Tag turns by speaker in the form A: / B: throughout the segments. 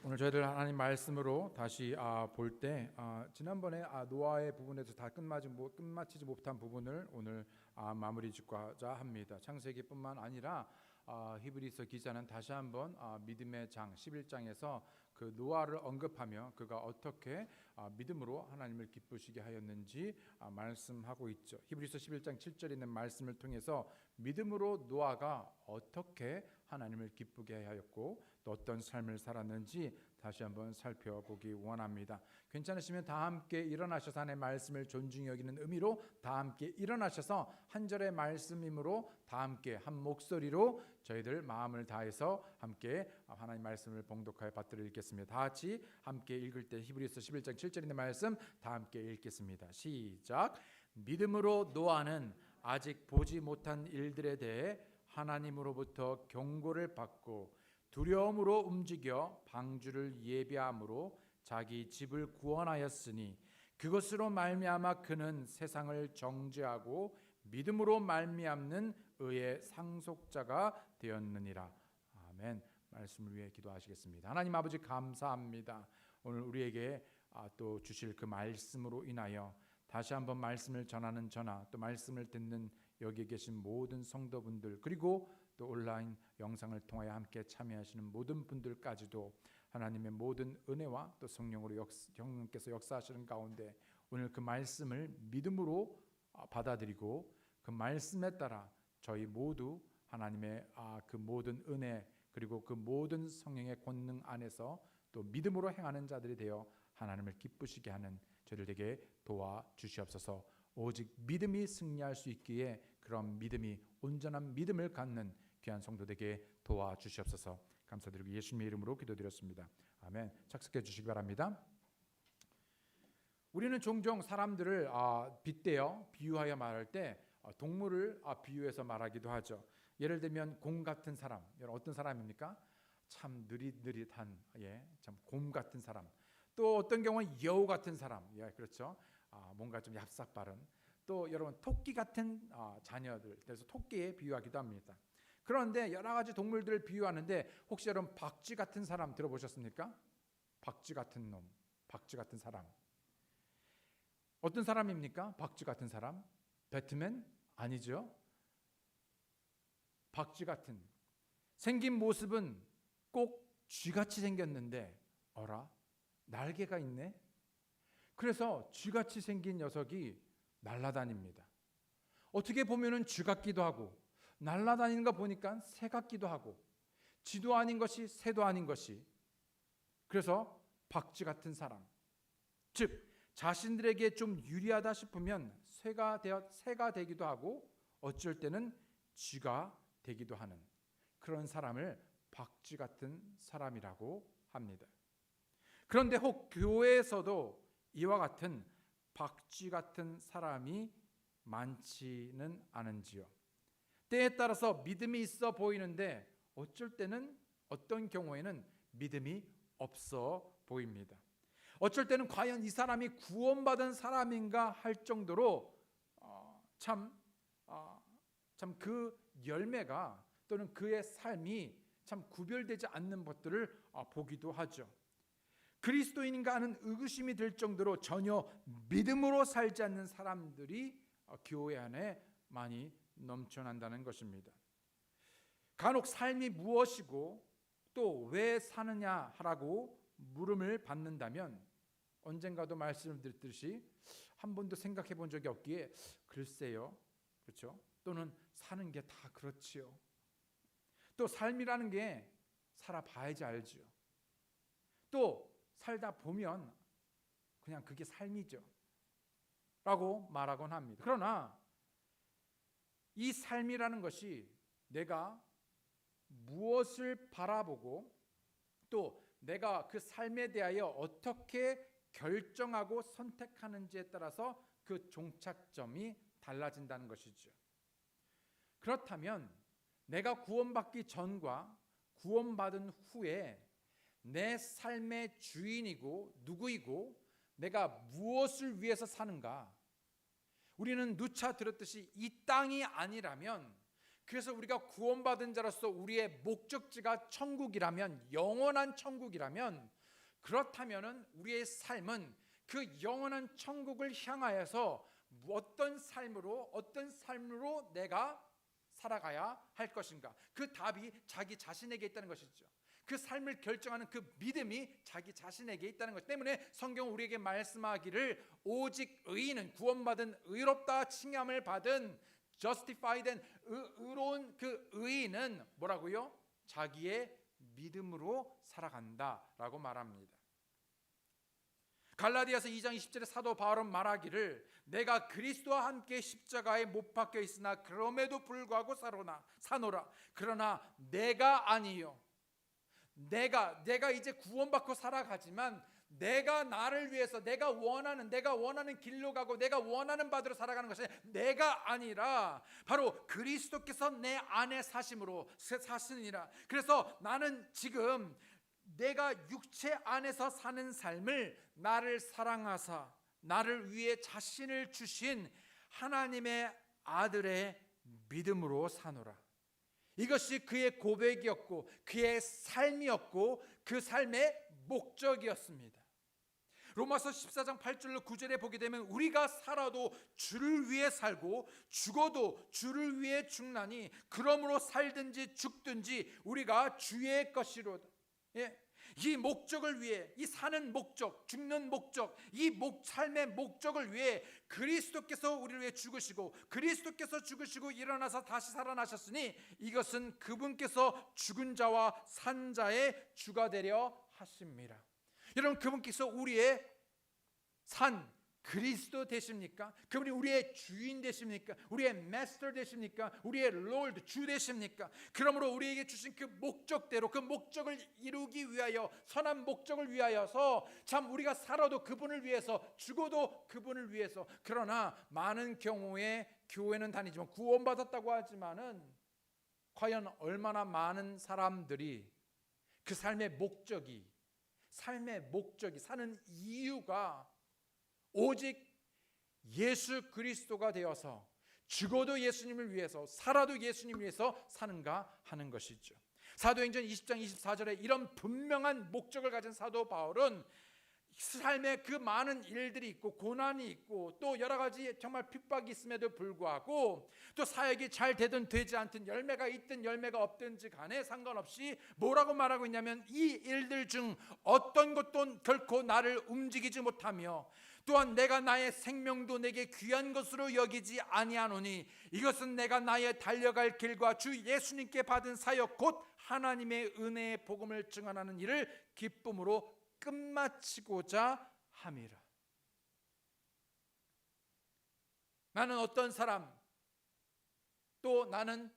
A: 오늘 저희들 하나님 말씀으로 다시 볼 때 지난번에 노아의 부분에서 다 끝마치지 못한 부분을 오늘 마무리 짓고자 합니다. 창세기뿐만 아니라 히브리서 기자는 다시 한번 믿음의 장 11장에서 그 노아를 언급하며 그가 어떻게 믿음으로 하나님을 기쁘시게 하였는지 말씀하고 있죠. 히브리서 11장 7절에 있는 말씀을 통해서 믿음으로 노아가 어떻게 하나님을 기쁘게 하였고 또 어떤 삶을 살았는지 다시 한번 살펴보기 원합니다. 괜찮으시면 다 함께 일어나셔서 하나님의 말씀을 존중히 여기는 의미로 다 함께 일어나셔서 한 절의 말씀이므로 다 함께 한 목소리로 저희들 마음을 다해서 함께 하나님 말씀을 봉독하여 받들어 읽겠습니다. 다 같이 함께 읽을 때 히브리서 11장 7절에 있는 말씀 다 함께 읽겠습니다. 시작. 믿음으로 노아는 아직 보지 못한 일들에 대해 하나님으로부터 경고를 받고 두려움으로 움직여 방주를 예비함으로 자기 집을 구원하였으니 그것으로 말미암아 그는 세상을 정죄하고 믿음으로 말미암는 의의 상속자가 되었느니라. 아멘. 말씀을 위해 기도하시겠습니다. 하나님 아버지 감사합니다. 오늘 우리에게 또 주실 그 말씀으로 인하여 다시 한번 말씀을 전하는 저나 또 말씀을 듣는 여기 계신 모든 성도분들 그리고 또 온라인 영상을 통하여 함께 참여하시는 모든 분들까지도 하나님의 모든 은혜와 또 성령으로 성령께서 역사하시는 가운데 오늘 그 말씀을 믿음으로 받아들이고 그 말씀에 따라 저희 모두 하나님의 그 모든 은혜 그리고 그 모든 성령의 권능 안에서 또 믿음으로 행하는 자들이 되어 하나님을 기쁘시게 하는 저희들에게 도와주시옵소서. 오직 믿음이 승리할 수 있기에 그런 믿음이 온전한 믿음을 갖는 귀한 성도들에게 도와주시옵소서. 감사드리고 예수님의 이름으로 기도드렸습니다. 아멘. 착석해 주시기 바랍니다. 우리는 종종 사람들을 빗대어 비유하여 말할 때 동물을 비유해서 말하기도 하죠. 예를 들면 곰 같은 사람, 어떤 사람입니까? 참 느릿느릿한 참 곰 같은 사람. 또 어떤 경우는 여우 같은 사람, 그렇죠. 뭔가 좀 얍삭바른. 또 여러분 토끼 같은 자녀들, 그래서 토끼에 비유하기도 합니다. 그런데 여러 가지 동물들을 비유하는데 혹시 여러분 박쥐 같은 사람 들어보셨습니까? 박쥐 같은 놈, 박쥐 같은 사람. 어떤 사람입니까? 박쥐 같은 사람? 배트맨? 아니죠. 박쥐 같은 생긴 모습은 꼭 쥐같이 생겼는데 어라? 날개가 있네. 그래서 쥐같이 생긴 녀석이 날아다닙니다. 어떻게 보면은 쥐 같기도 하고 날아다니는 거 보니까 새 같기도 하고 쥐도 아닌 것이 새도 아닌 것이 그래서 박쥐 같은 사람 즉 자신들에게 좀 유리하다 싶으면 새가 되기도 하고 어쩔 때는 쥐가 되기도 하는 그런 사람을 박쥐 같은 사람이라고 합니다. 그런데 혹 교회에서도 이와 같은 박쥐 같은 사람이 많지는 않은지요. 때에 따라서 믿음이 있어 보이는데 어쩔 때는 어떤 경우에는 믿음이 없어 보입니다. 어쩔 때는 과연 이 사람이 구원받은 사람인가 할 정도로 참 그 열매가 또는 그의 삶이 참 구별되지 않는 것들을 보기도 하죠. 그리스도인인가 하는 의구심이 들 정도로 전혀 믿음으로 살지 않는 사람들이 교회 안에 많이 넘쳐난다는 것입니다. 간혹 삶이 무엇이고 또 왜 사느냐 하라고 물음을 받는다면 언젠가도 말씀드렸듯이 한 번도 생각해 본 적이 없기에 글쎄요, 그렇죠? 또는 사는 게 다 그렇지요. 또 삶이라는 게 살아봐야지 알지요. 또 살다 보면 그냥 그게 삶이죠 라고 말하곤 합니다. 그러나 이 삶이라는 것이 내가 무엇을 바라보고 또 내가 그 삶에 대하여 어떻게 결정하고 선택하는지에 따라서 그 종착점이 달라진다는 것이죠. 그렇다면 내가 구원받기 전과 구원받은 후에 내 삶의 주인이고 누구이고 내가 무엇을 위해서 사는가? 우리는 누차 들었듯이 이 땅이 아니라면 그래서 우리가 구원받은 자로서 우리의 목적지가 천국이라면, 영원한 천국이라면, 그렇다면은 우리의 삶은 그 영원한 천국을 향하여서 어떤 삶으로 내가 살아가야 할 것인가? 그 답이 자기 자신에게 있다는 것이죠. 그 삶을 결정하는 그 믿음이 자기 자신에게 있다는 것 때문에 성경은 우리에게 말씀하기를 오직 의인은, 구원받은 의롭다 칭함을 받은 justified 된 의로운 그 의인은 뭐라고요? 자기의 믿음으로 살아간다라고 말합니다. 갈라디아서 2장 20절에 사도 바울은 말하기를 내가 그리스도와 함께 십자가에 못 박혀 있으나 그럼에도 불구하고 사노라. 그러나 내가 아니요, 내가 이제 구원받고 살아가지만 내가 나를 위해서 내가 원하는 길로 가고 내가 원하는 바대로 살아가는 것이 내가 아니라 바로 그리스도께서 내 안에 사시니라. 그래서 나는 지금 내가 육체 안에서 사는 삶을 나를 사랑하사 나를 위해 자신을 주신 하나님의 아들의 믿음으로 사노라. 이것이 그의 고백이었고 그의 삶이었고 그 삶의 목적이었습니다. 로마서 14장 8절로 9절에 보게 되면 우리가 살아도 주를 위해 살고 죽어도 주를 위해 죽나니 그러므로 살든지 죽든지 우리가 주의 것이로다. 이 목적을 위해, 이 사는 목적, 죽는 목적, 이 삶의 목적을 위해 그리스도께서 우리를 위해 죽으시고 그리스도께서 죽으시고 일어나서 다시 살아나셨으니 이것은 그분께서 죽은 자와 산 자의 주가 되려 하십니다. 여러분, 그분께서 우리의 산 그리스도 되십니까? 그분이 우리의 주인 되십니까? 우리의 마스터 되십니까? 우리의 롤드 주 되십니까? 그러므로 우리에게 주신 그 목적대로 그 목적을 이루기 위하여, 선한 목적을 위하여서 참 우리가 살아도 그분을 위해서, 죽어도 그분을 위해서. 그러나 많은 경우에 교회는 다니지만 구원받았다고 하지만은 과연 얼마나 많은 사람들이 그 삶의 목적이 사는 이유가 오직 예수 그리스도가 되어서 죽어도 예수님을 위해서 살아도 예수님을 위해서 사는가 하는 것이죠. 사도행전 20장 24절에 이런 분명한 목적을 가진 사도 바울은 삶에 그 많은 일들이 있고 고난이 있고 또 여러 가지 정말 핍박이 있음에도 불구하고 또 사역이 잘 되든 되지 않든 열매가 있든 열매가 없든지 간에 상관없이 뭐라고 말하고 있냐면 이 일들 중 어떤 것도 결코 나를 움직이지 못하며 또한 내가 나의 생명도 내게 귀한 것으로 여기지 아니하노니 이것은 내가 나의 달려갈 길과 주 예수님께 받은 사역 곧 하나님의 은혜의 복음을 증언하는 일을 기쁨으로 끝마치고자 함이라. 나는 어떤 사람, 또 나는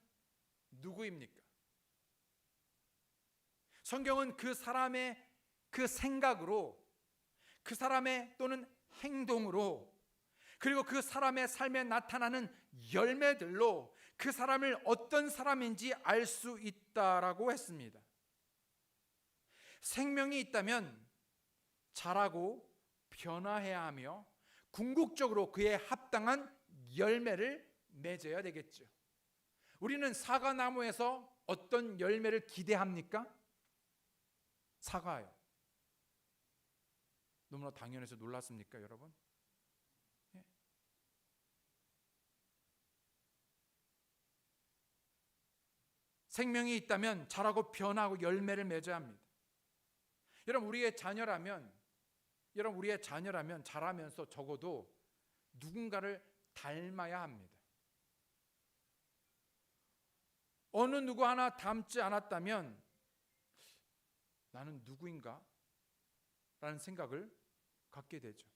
A: 누구입니까? 성경은 그 사람의 그 생각으로, 그 사람의 또는 행동으로, 그리고 그 사람의 삶에 나타나는 열매들로 그 사람을 어떤 사람인지 알 수 있다라고 했습니다. 생명이 있다면 자라고 변화해야 하며 궁극적으로 그에 합당한 열매를 맺어야 되겠죠. 우리는 사과나무에서 어떤 열매를 기대합니까? 사과요. 너무나 당연해서 놀랐습니까, 여러분? 예. 생명이 있다면 자라고 변하고 열매를 맺어야 합니다. 여러분, 우리의 자녀라면 자라면서 적어도 누군가를 닮아야 합니다. 어느 누구 하나 닮지 않았다면 나는 누구인가? 라는 생각을 갖게 되죠.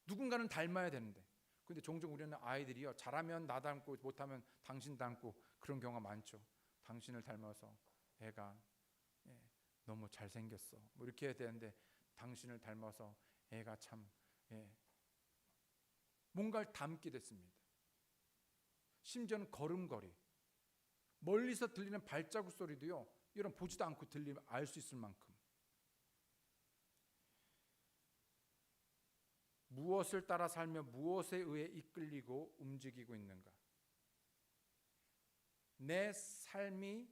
A: 누군가는 닮아야 되는데, 근데 종종 우리는 아이들이요, 잘하면 나 닮고 못하면 당신 닮고 그런 경우가 많죠. 당신을 닮아서 애가 너무 잘생겼어, 뭐 이렇게 해야 되는데 당신을 닮아서 애가 참 뭔가를 닮게 됐습니다. 심지어는 걸음걸이, 멀리서 들리는 발자국 소리도요, 이런 보지도 않고 들리면 알 수 있을 만큼 무엇을 따라 살며 무엇에 의해 이끌리고 움직이고 있는가? 내 삶이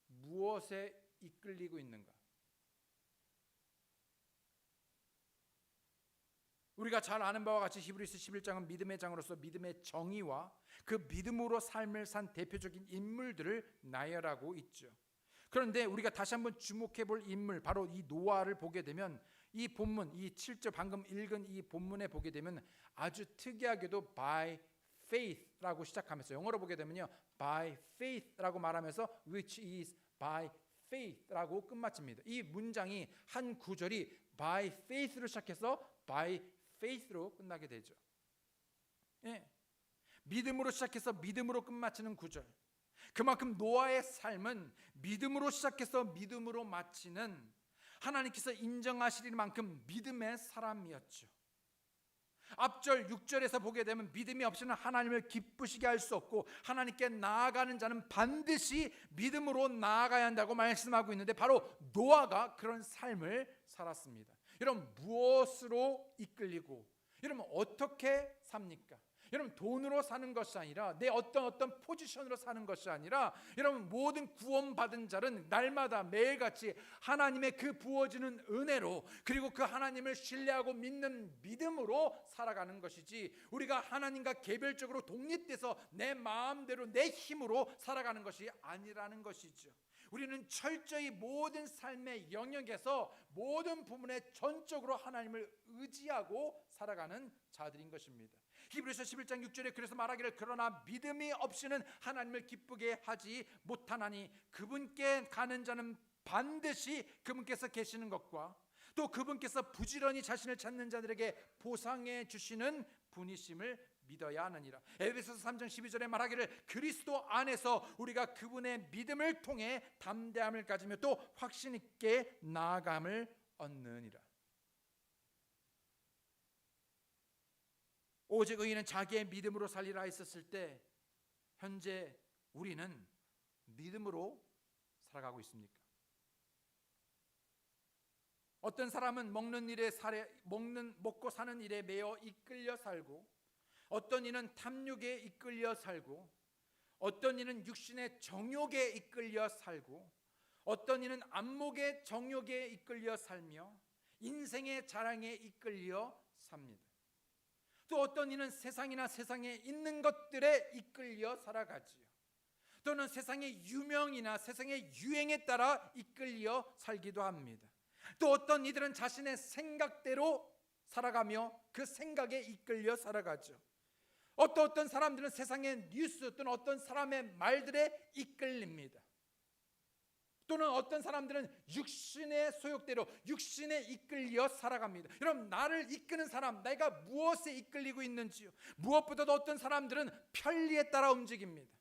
A: 무엇에 이끌리고 있는가? 우리가 잘 아는 바와 같이 히브리서 11장은 믿음의 장으로서 믿음의 정의와 그 믿음으로 삶을 산 대표적인 인물들을 나열하고 있죠. 그런데 우리가 다시 한번 주목해 볼 인물, 바로 이 노아를 보게 되면 이 본문, 이 7절 방금 읽은 이 본문에 보게 되면 아주 특이하게도 by faith라고 시작하면서, 영어로 보게 되면요 by faith라고 말하면서 which is by faith라고 끝마칩니다. 이 문장이 한 구절이 by faith로 시작해서 by faith로 끝나게 되죠. 예. 믿음으로 시작해서 믿음으로 끝마치는 구절. 그만큼 노아의 삶은 믿음으로 시작해서 믿음으로 마치는, 하나님께서 인정하실 만큼 믿음의 사람이었죠. 앞절 6절에서 보게 되면 믿음이 없이는 하나님을 기쁘시게 할 수 없고 하나님께 나아가는 자는 반드시 믿음으로 나아가야 한다고 말씀하고 있는데, 바로 노아가 그런 삶을 살았습니다. 여러분, 무엇으로 이끌리고 여러분 어떻게 삽니까? 여러분, 돈으로 사는 것이 아니라, 내 어떤 포지션으로 사는 것이 아니라, 여러분 모든 구원받은 자는 날마다 매일같이 하나님의 그 부어지는 은혜로, 그리고 그 하나님을 신뢰하고 믿는 믿음으로 살아가는 것이지, 우리가 하나님과 개별적으로 독립돼서 내 마음대로 내 힘으로 살아가는 것이 아니라는 것이죠. 우리는 철저히 모든 삶의 영역에서 모든 부분에 전적으로 하나님을 의지하고 살아가는 자들인 것입니다. 히브리서 11장 6절에 그래서 말하기를 그러나 믿음이 없이는 하나님을 기쁘게 하지 못하나니 그분께 가는 자는 반드시 그분께서 계시는 것과 또 그분께서 부지런히 자신을 찾는 자들에게 보상해 주시는 분이심을 믿어야 하느니라. 에베소서 3장 12절에 말하기를 그리스도 안에서 우리가 그분의 믿음을 통해 담대함을 가지며 또 확신 있게 나아감을 얻느니라. 오직 의인은 자기의 믿음으로 살리라 했었을 때, 현재 우리는 믿음으로 살아가고 있습니까? 어떤 사람은 먹고 사는 일에 매여 이끌려 살고, 어떤 이는 탐욕에 이끌려 살고, 어떤 이는 육신의 정욕에 이끌려 살고, 어떤 이는 안목의 정욕에 이끌려 살며 인생의 자랑에 이끌려 삽니다. 또 어떤 이는 세상이나 세상에 있는 것들에 이끌려 살아가지요. 또는 세상의 유명이나 세상의 유행에 따라 이끌려 살기도 합니다. 또 어떤 이들은 자신의 생각대로 살아가며 그 생각에 이끌려 살아가죠. 어떤 사람들은 세상의 뉴스 또는 어떤 사람의 말들에 이끌립니다. 또는 어떤 사람들은 육신의 소욕대로 육신에 이끌려 살아갑니다. 여러분, 나를 이끄는 사람, 내가 무엇에 이끌리고 있는지요. 무엇보다도 어떤 사람들은 편리에 따라 움직입니다.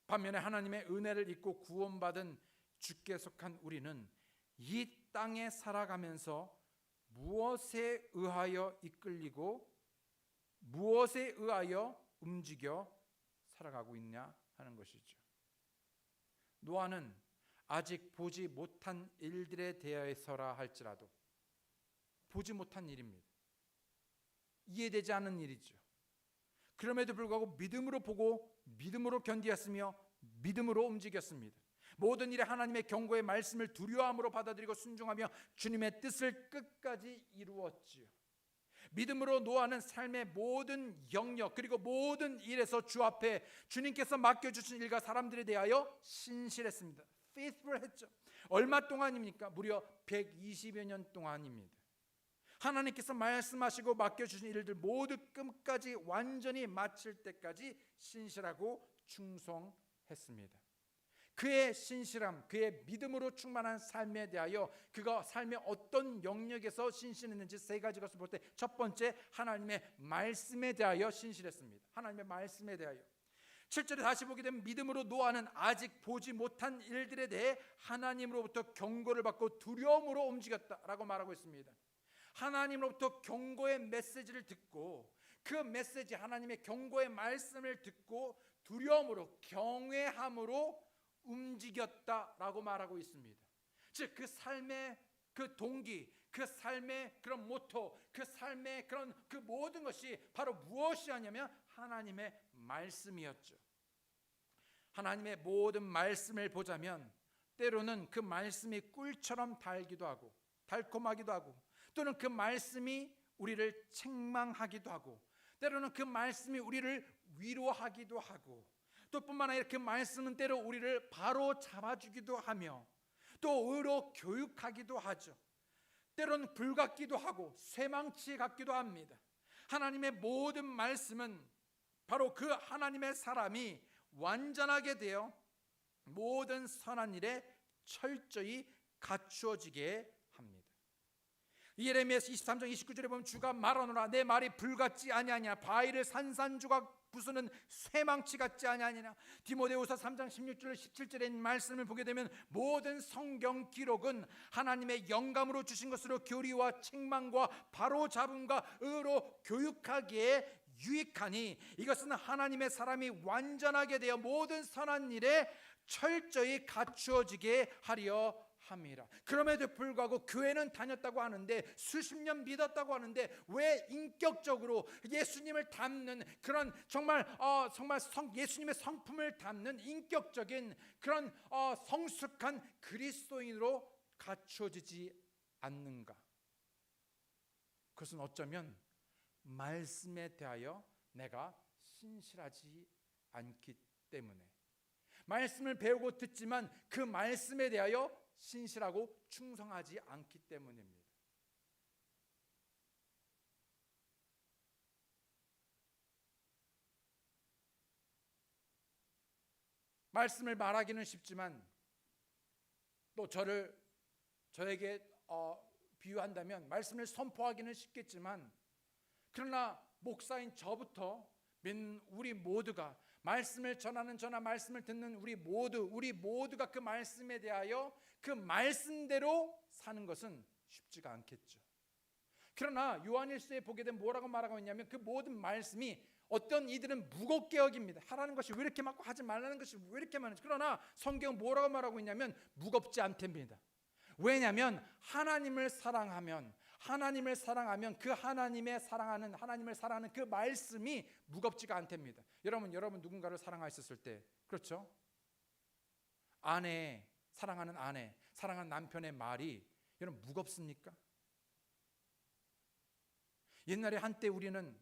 A: 반면에 하나님의 은혜를 입고 구원받은 주께 속한 우리는 이 땅에 살아가면서 무엇에 의하여 이끌리고 무엇에 의하여 움직여 살아가고 있냐 하는 것이죠. 노아는 아직 보지 못한 일들에 대해서라 할지라도, 보지 못한 일입니다. 이해되지 않는 일이죠. 그럼에도 불구하고 믿음으로 보고 믿음으로 견디었으며 믿음으로 움직였습니다. 모든 일에 하나님의 경고의 말씀을 두려움으로 받아들이고 순종하며 주님의 뜻을 끝까지 이루었지요. 믿음으로 노아는 삶의 모든 영역 그리고 모든 일에서 주 앞에 주님께서 맡겨주신 일과 사람들에 대하여 신실했습니다. faithful 했죠. 얼마 동안입니까? 무려 120여 년 동안입니다. 하나님께서 말씀하시고 맡겨주신 일들 모두 끝까지 완전히 마칠 때까지 신실하고 충성했습니다. 그의 신실함, 그의 믿음으로 충만한 삶에 대하여 그가 삶의 어떤 영역에서 신실했는지 세 가지 것을 볼 때, 첫 번째, 하나님의 말씀에 대하여 신실했습니다. 하나님의 말씀에 대하여. 7절에 다시 보게 되면 믿음으로 노아는 아직 보지 못한 일들에 대해 하나님으로부터 경고를 받고 두려움으로 움직였다라고 말하고 있습니다. 하나님으로부터 경고의 메시지를 듣고 그 메시지, 하나님의 경고의 말씀을 듣고 두려움으로, 경외함으로 움직였다라고 말하고 있습니다. 즉 그 삶의 그 동기, 그 삶의 그런 모토, 그 삶의 그런 그 모든 것이 바로 무엇이었냐면 하나님의 말씀이었죠. 하나님의 모든 말씀을 보자면 때로는 그 말씀이 꿀처럼 달기도 하고 달콤하기도 하고, 또는 그 말씀이 우리를 책망하기도 하고, 때로는 그 말씀이 우리를 위로하기도 하고, 또 뿐만 아니라 그 말씀은 때로 우리를 바로 잡아주기도 하며 또 의로 교육하기도 하죠. 때로는 불같기도 하고 쇠망치 같기도 합니다. 하나님의 모든 말씀은 바로 그 하나님의 사람이 완전하게 되어 모든 선한 일에 철저히 갖추어지게 합니다. 예레미야서 23장 29절에 보면 주가 말하노라 내 말이 불같지 아니하냐 바위를 산산조각 부수는 쇠망치 같지 아니하냐. 디모데후서 3장 16절 17절의 말씀을 보게 되면 모든 성경 기록은 하나님의 영감으로 주신 것으로 교리와 책망과 바로잡음과 의로 교육하기에 유익하니 이것은 하나님의 사람이 완전하게 되어 모든 선한 일에 철저히 갖추어지게 하려 함이라. 그럼에도 불구하고 교회는 다녔다고 하는데 수십 년 믿었다고 하는데 왜 인격적으로 예수님을 닮는 그런 정말 예수님의 성품을 담는 인격적인 그런 성숙한 그리스도인으로 갖추어지지 않는가? 그것은 어쩌면 말씀에 대하여 내가 신실하지 않기 때문에, 말씀을 배우고 듣지만 그 말씀에 대하여 신실하고 충성하지 않기 때문입니다. 말씀을 말하기는 쉽지만 또 저에게 비유한다면 말씀을 선포하기는 쉽겠지만, 그러나 목사인 저부터 우리 모두가 말씀을 전하는 저나 말씀을 듣는 우리 모두가 그 말씀에 대하여 그 말씀대로 사는 것은 쉽지가 않겠죠. 그러나 요한일서에 보게 되면 뭐라고 말하고 있냐면 그 모든 말씀이 어떤 이들은 무겁게 여깁니다. 하라는 것이 왜 이렇게 많고 하지 말라는 것이 왜 이렇게 많은지. 그러나 성경은 뭐라고 말하고 있냐면 무겁지 않답니다. 왜냐하면 하나님을 사랑하면 그 하나님을 사랑하는 그 말씀이 무겁지가 않답니다. 여러분 누군가를 사랑하셨을 때, 그렇죠? 사랑하는 아내, 사랑하는 남편의 말이 여러분 무겁습니까? 옛날에 한때 우리는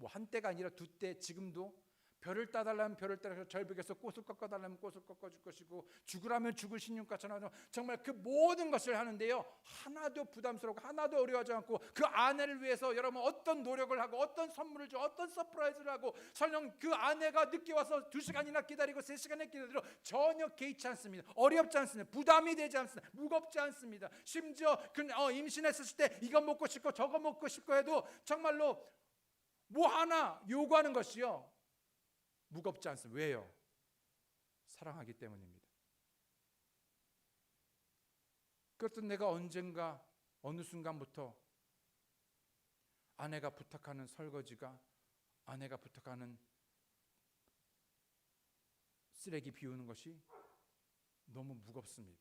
A: 한때가 아니라 두때, 지금도 별을 따달라면 별을 따라서 절벽에서 꽃을 꺾어달라면 꽃을 꺾어줄 것이고 죽으라면 죽을 신용가처럼 정말 그 모든 것을 하는데요, 하나도 부담스럽고 하나도 어려워하지 않고 그 아내를 위해서 여러분 어떤 노력을 하고 어떤 선물을 줘, 어떤 서프라이즈를 하고, 설령 그 아내가 늦게 와서 2시간이나 기다리고 3시간이나 기다리고 전혀 개의치 않습니다. 어렵지 않습니다. 부담이 되지 않습니다. 무겁지 않습니다. 심지어 임신했을 때 이거 먹고 싶고 저거 먹고 싶고 해도 정말로 뭐 하나 요구하는 것이요 무겁지 않습니다. 왜요? 사랑하기 때문입니다. 그것도 내가 언젠가 어느 순간부터 아내가 부탁하는 설거지가, 아내가 부탁하는 쓰레기 비우는 것이 너무 무겁습니다.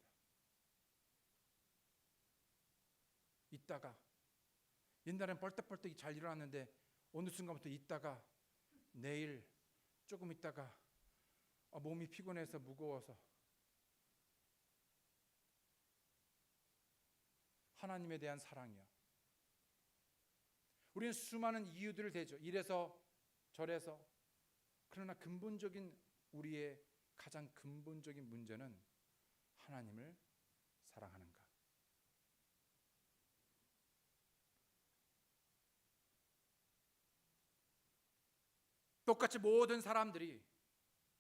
A: 있다가 옛날엔 벌떡벌떡 잘 일어났는데 어느 순간부터 있다가 내일 조금 있다가 몸이 피곤해서 무거워서, 하나님에 대한 사랑이요. 우리는 수많은 이유들을 대죠. 이래서 저래서. 그러나 우리의 가장 근본적인 문제는 하나님을 사랑하는가?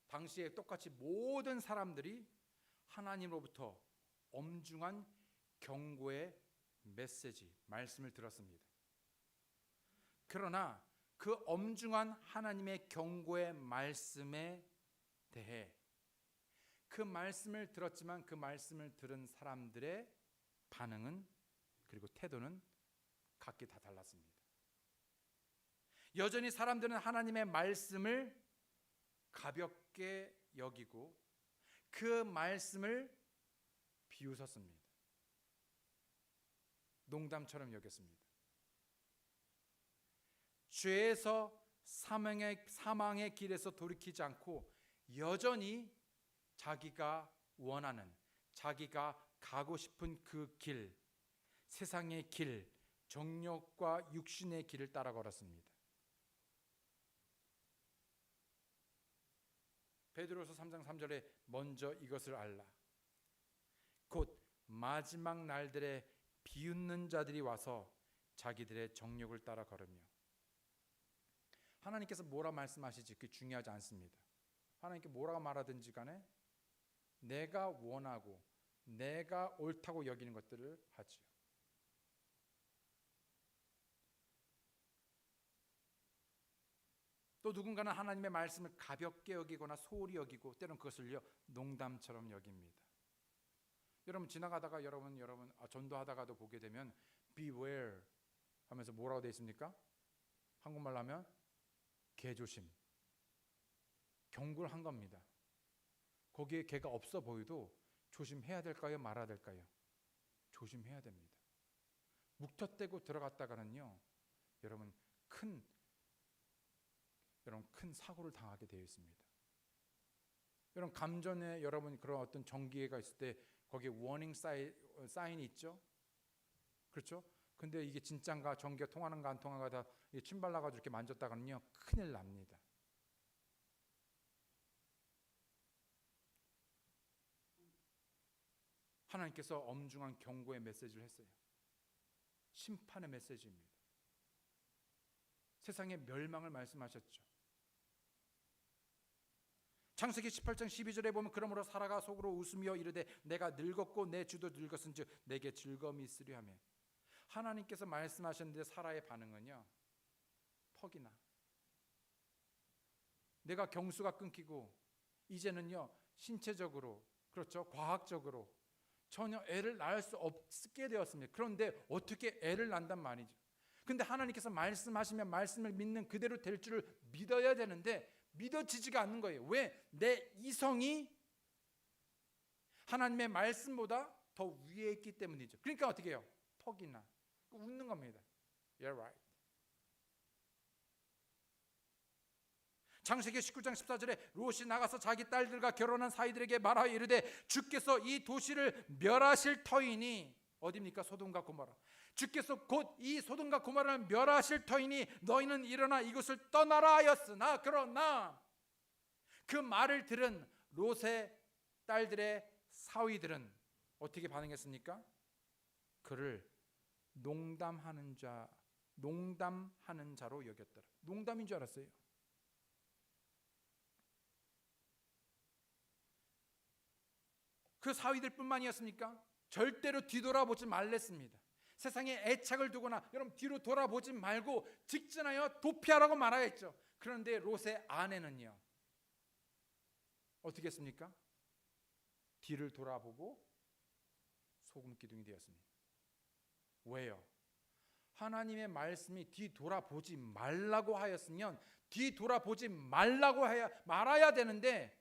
A: 당시에 똑같이 모든 사람들이 하나님으로부터 엄중한 경고의 메시지, 말씀을 들었습니다. 그러나 그 엄중한 하나님의 경고의 말씀에 대해 그 말씀을 들었지만 그 말씀을 들은 사람들의 반응은, 그리고 태도는 각기 다 달랐습니다. 여전히 사람들은 하나님의 말씀을 가볍게 여기고 그 말씀을 비웃었습니다. 농담처럼 여겼습니다. 죄에서 사망의 길에서 돌이키지 않고 여전히 자기가 원하는, 자기가 가고 싶은 그 길, 세상의 길, 정욕과 육신의 길을 따라 걸었습니다. 베드로서 3장 3절에 먼저 이것을 알라. 곧 마지막 날들에 비웃는 자들이 와서 자기들의 정욕을 따라 걸으며. 하나님께서 뭐라 말씀하시지 그게 중요하지 않습니다. 하나님께 뭐라고 말하든지 간에 내가 원하고 내가 옳다고 여기는 것들을 하지요. 또 누군가는 하나님의 말씀을 가볍게 여기거나 소홀히 여기고 때로는 그것을요 농담처럼 여깁니다. 여러분 지나가다가 여러분 전도하다가도 보게 되면 beware 하면서 뭐라고 되어 있습니까? 한국말로 하면 개조심, 경고를 한 겁니다. 거기에 개가 없어 보여도 조심해야 될까요? 말아야 될까요? 조심해야 됩니다. 묵텄대고 들어갔다가는요 여러분 큰 사고를 당하게 되어 있습니다. 여러분 감전에 여러분 그런 어떤 전기회가 있을 때 거기에 워닝 사인이 있죠. 그렇죠? 근데 이게 진짠가 전기가 통하는가 안 통하는가 다 침발라가지고 이렇게 만졌다가는요 큰일 납니다. 하나님께서 엄중한 경고의 메시지를 했어요. 심판의 메시지입니다. 세상의 멸망을 말씀하셨죠. 창세기 18장 12절에 보면 그러므로 사라가 속으로 웃으며 이르되 내가 늙었고 내 주도 늙었은즉 내게 즐거움이 있으리 하며. 하나님께서 말씀하셨는데 사라의 반응은요 퍽이나. 내가 경수가 끊기고 이제는요 신체적으로 그렇죠 과학적으로 전혀 애를 낳을 수 없게 되었습니다. 그런데 어떻게 애를 낳는단 말이죠. 근데 하나님께서 말씀하시면 말씀을 믿는 그대로 될 줄을 믿어야 되는데 믿어지지가 않는 거예요. 왜? 내 이성이 하나님의 말씀보다 더 위에 있기 때문이죠. 그러니까 어떻게 해요? 퍽이나 웃는 겁니다. You're right. 창세기 19장 14절에 롯이 나가서 자기 딸들과 결혼한 사이들에게 말하여 이르되 주께서 이 도시를 멸하실 터이니 어디입니까? 소돔과 고모라. 주께서 곧 이 소돔과 고모라를 멸하실 터이니 너희는 일어나 이곳을 떠나라 하였으나 그러나 그 말을 들은 롯의 딸들의 사위들은 어떻게 반응했습니까? 그를 농담하는 자로 여겼더라. 농담인 줄 알았어요. 그 사위들뿐만이었습니까? 절대로 뒤돌아보지 말랬습니다. 세상에 애착을 두거나 여러분 뒤로 돌아보지 말고 직진하여 도피하라고 말하였죠. 그런데 롯의 아내는요 어떻게 했습니까? 뒤를 돌아보고 소금 기둥이 되었습니다. 왜요? 하나님의 말씀이 뒤돌아보지 말라고 하였으면 뒤돌아보지 말아야 되는데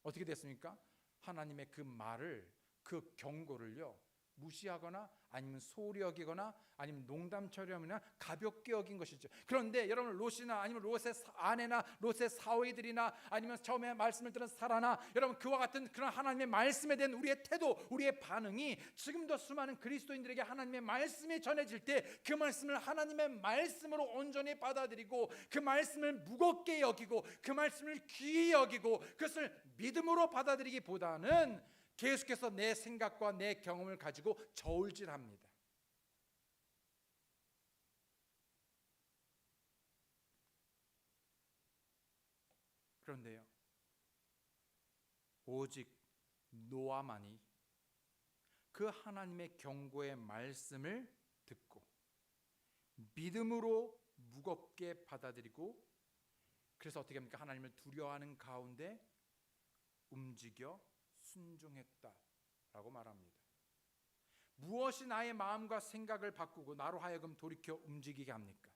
A: 어떻게 됐습니까? 하나님의 그 말을 그 경고를요 무시하거나 아니면 소홀히 여기거나 아니면 농담처럼이나 가볍게 여긴 것이죠. 그런데 여러분 롯이나 아니면 롯의 아내나 롯의 사위들이나 아니면 처음에 말씀을 들은 사라나 여러분 그와 같은 그런 하나님의 말씀에 대한 우리의 태도, 우리의 반응이 지금도 수많은 그리스도인들에게 하나님의 말씀이 전해질 때 그 말씀을 하나님의 말씀으로 온전히 받아들이고 그 말씀을 무겁게 여기고 그 말씀을 귀히 여기고 그것을 믿음으로 받아들이기보다는 계속해서 내 생각과 내 경험을 가지고 저울질합니다. 그런데요, 오직 노아만이 그 하나님의 경고의 말씀을 듣고 믿음으로 무겁게 받아들이고 그래서 어떻게 합니까? 하나님을 두려워하는 가운데 움직여 순종했다라고 말합니다. 무엇이 나의 마음과 생각을 바꾸고 나로 하여금 돌이켜 움직이게 합니까?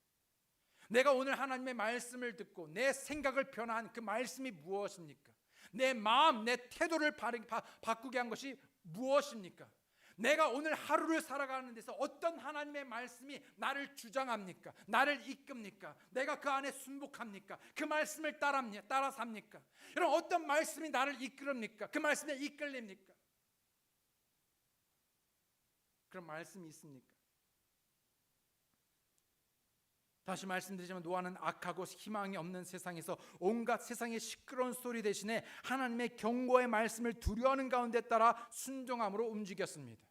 A: 내가 오늘 하나님의 말씀을 듣고 내 생각을 변화한 그 말씀이 무엇입니까? 내 마음, 내 태도를 바꾸게 한 것이 무엇입니까? 내가 오늘 하루를 살아가는 데서 어떤 하나님의 말씀이 나를 주장합니까? 나를 이끕니까? 내가 그 안에 순복합니까? 그 말씀을 따라 삽니까? 여러분, 어떤 말씀이 나를 이끌입니까? 그 말씀에 이끌립니까? 그런 말씀이 있습니까? 다시 말씀드리지만 노아는 악하고 희망이 없는 세상에서 온갖 세상의 시끄러운 소리 대신에 하나님의 경고의 말씀을 두려워하는 가운데 따라 순종함으로 움직였습니다.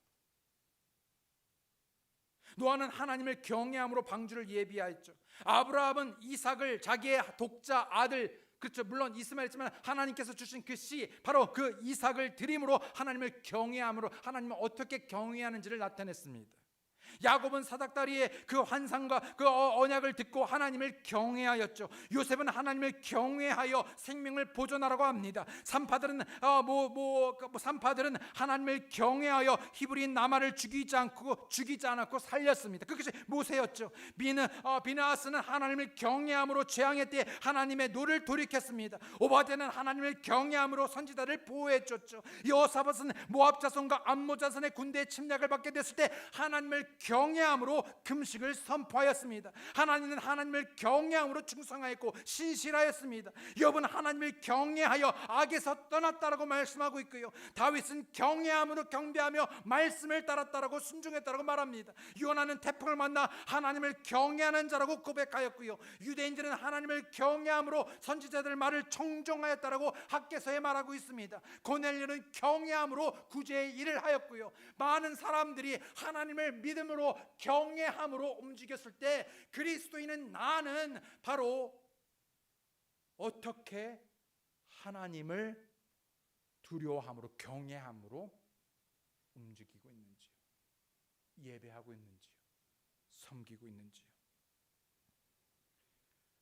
A: 노아는 하나님을 경외함으로 방주를 예비하였죠. 아브라함은 이삭을 자기의 독자 아들, 그렇죠, 물론 이스마엘이지만 하나님께서 주신 그 씨, 바로 그 이삭을 드림으로 하나님을 경외함으로 하나님을 어떻게 경외하는지를 나타냈습니다. 야곱은 사닥다리의 그 환상과 그 언약을 듣고 하나님을 경외하였죠. 요셉은 하나님을 경외하여 생명을 보존하라고 합니다. 산파들은 하나님을 경외하여 히브리인 나만을 죽이지 않았고 살렸습니다. 그것이 모세였죠. 비느하스는 하나님을 경외함으로 재앙의 때에 하나님의 노를 돌이켰습니다. 오바댜는 하나님을 경외함으로 선지자를 보호해줬죠. 여호사밧은 모압 자손과 암몬 자손의 군대의 침략을 받게 됐을 때 하나님을 경외함으로 금식을 선포하였습니다. 하나님은 하나님을 경외함으로 충성하였고 신실하였습니다. 욥은 하나님을 경외하여 악에서 떠났다라고 말씀하고 있고요. 다윗은 경외함으로 경배하며 말씀을 따랐다라고 순종했다라고 말합니다. 요나는 태풍을 만나 하나님을 경외하는 자라고 고백하였고요. 유대인들은 하나님을 경외함으로 선지자들 말을 청종하였다라고 학개서에 말하고 있습니다. 고넬료는 경외함으로 구제의 일을 하였고요. 많은 사람들이 하나님을 믿음으로 경외함으로 움직였을 때 그리스도인은 나는 바로 어떻게 하나님을 두려워함으로 경외함으로 움직이고 있는지요. 예배하고 있는지요. 섬기고 있는지요.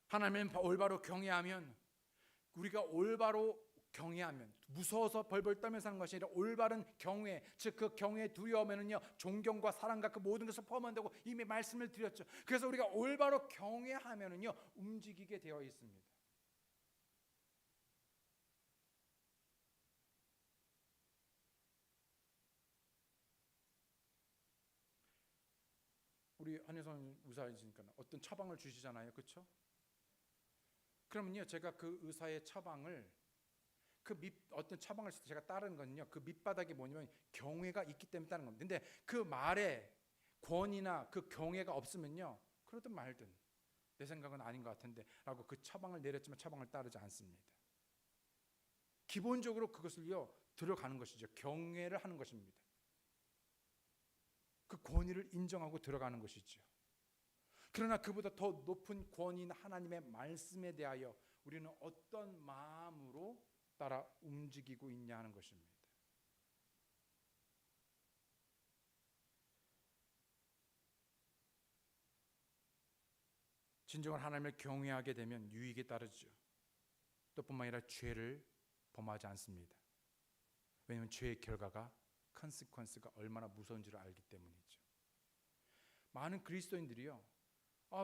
A: 하나님을 올바로 경외하면, 우리가 올바로 경외하면, 무서워서 벌벌 떨면서 하는 것이 아니라 올바른 경외, 즉 그 경외의 두려움에는요 존경과 사랑과 그 모든 것을 포함한다고 이미 말씀을 드렸죠. 그래서 우리가 올바로 경외하면은요 움직이게 되어 있습니다. 우리 한혜선 의사이시니까 어떤 처방을 주시잖아요, 그렇죠? 그러면요 제가 그 의사의 처방을 어떤 처방을 쓸 때 제가 따르는 거는요 그 밑바닥이 뭐냐면 경외가 있기 때문에 따르는 겁니다. 근데 그 말에 권위나 그 경외가 없으면요 그러든 말든 내 생각은 아닌 것 같은데 라고 그 처방을 내렸지만 처방을 따르지 않습니다. 기본적으로 그것을요 들어가는 것이죠. 경외를 하는 것입니다. 그 권위를 인정하고 들어가는 것이죠. 그러나 그보다 더 높은 권위인 하나님의 말씀에 대하여 우리는 어떤 마음으로 따라 움직이고 있냐 하는 것입니다. 진정한 하나님을 경외하게 되면 유익에 따르죠. 또 뿐만 아니라 죄를 범하지 않습니다. 왜냐하면 죄의 결과가 컨시퀀스가 얼마나 무서운지를 알기 때문이죠. 많은 그리스도인들이요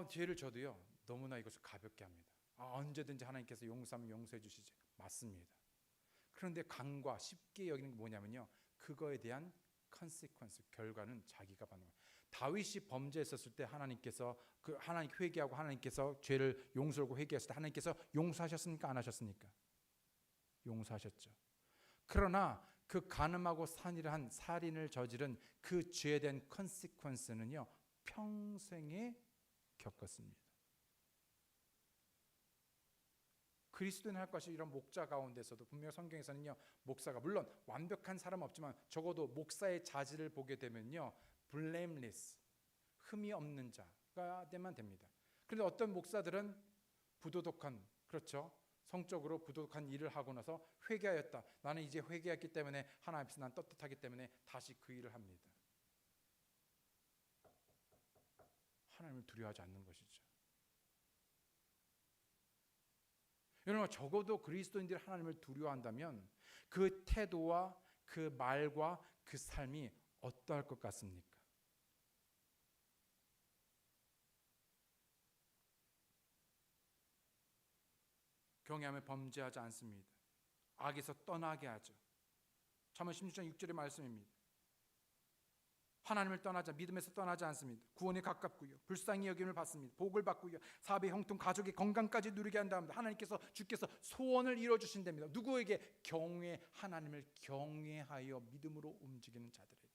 A: 죄를 져도요 너무나 이것을 가볍게 합니다. 언제든지 하나님께서 용서하면 용서해 주시지. 맞습니다. 그런데 강과 쉽게 여기는 게 뭐냐면요 그거에 대한 컨시퀀스, 결과는 자기가 받는 거예요. 다윗이 범죄했었을 때 하나님께서 하나님 회개하고 하나님께서 죄를 용서하고 회개했을 때 하나님께서 용서하셨습니까? 안 하셨습니까? 용서하셨죠. 그러나 그 간음하고 살인한 살인을 저지른 그 죄에 대한 컨시퀀스는요 평생에 겪었습니다. 그리스도인 할 것이 이런 목자 가운데서도 분명 성경에서는요 목사가 물론 완벽한 사람은 없지만 적어도 목사의 자질을 보게 되면요 blameless, 흠이 없는 자가 되면 됩니다. 그런데 어떤 목사들은 부도덕한, 그렇죠, 성적으로 부도덕한 일을 하고 나서 회개하였다. 나는 이제 회개했기 때문에 하나님 앞에서 난 떳떳하기 때문에 다시 그 일을 합니다. 하나님을 두려워하지 않는 것이죠. 여러분 적어도 그리스도인들이 하나님을 두려워한다면 그 태도와 그 말과 그 삶이 어떠할 것 같습니까? 경외하며 범죄하지 않습니다. 악에서 떠나게 하죠. 잠언 16장 6절의 말씀입니다. 하나님을 떠나자 믿음에서 떠나지 않습니다. 구원에 가깝고요. 불쌍히 여김을 받습니다. 복을 받고요. 사배 형통 가족의 건강까지 누리게 한답니다. 하나님께서 주께서 소원을 이루어 주신답니다. 누구에게? 하나님을 경외하여 믿음으로 움직이는 자들에게요.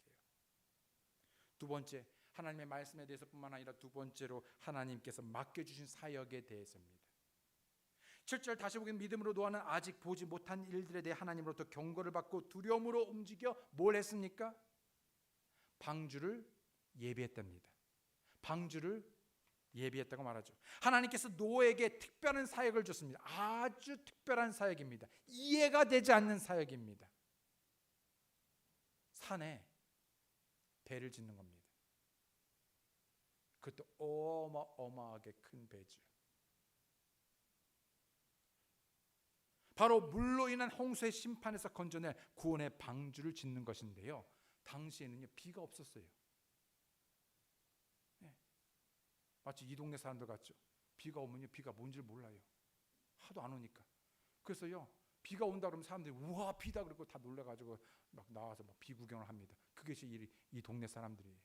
A: 두 번째, 하나님의 말씀에 대해서뿐만 아니라 두 번째로 하나님께서 맡겨주신 사역에 대해서입니다. 7절 다시 보기엔 믿음으로 노아는 아직 보지 못한 일들에 대해 하나님으로부터 경고를 받고 두려움으로 움직여 뭘 했습니까? 방주를 예비했답니다. 방주를 예비했다고 말하죠. 하나님께서 노아에게 특별한 사역을 줬습니다. 아주 특별한 사역입니다. 이해가 되지 않는 사역입니다. 산에 배를 짓는 겁니다. 그것도 어마어마하게 큰 배죠. 바로 물로 인한 홍수의 심판에서 건져낼 구원의 방주를 짓는 것인데요. 당시에는요, 비가 없었어요. 네. 마치 이 동네 사람들 같죠. 비가 오면요, 비가 뭔지를 몰라요. 하도 안 오니까. 그래서요, 비가 온다 그러면 사람들이 우와 비다 그러고 다 놀라가지고 막 나와서 막 비 구경을 합니다. 그것이 이 동네 사람들이에요.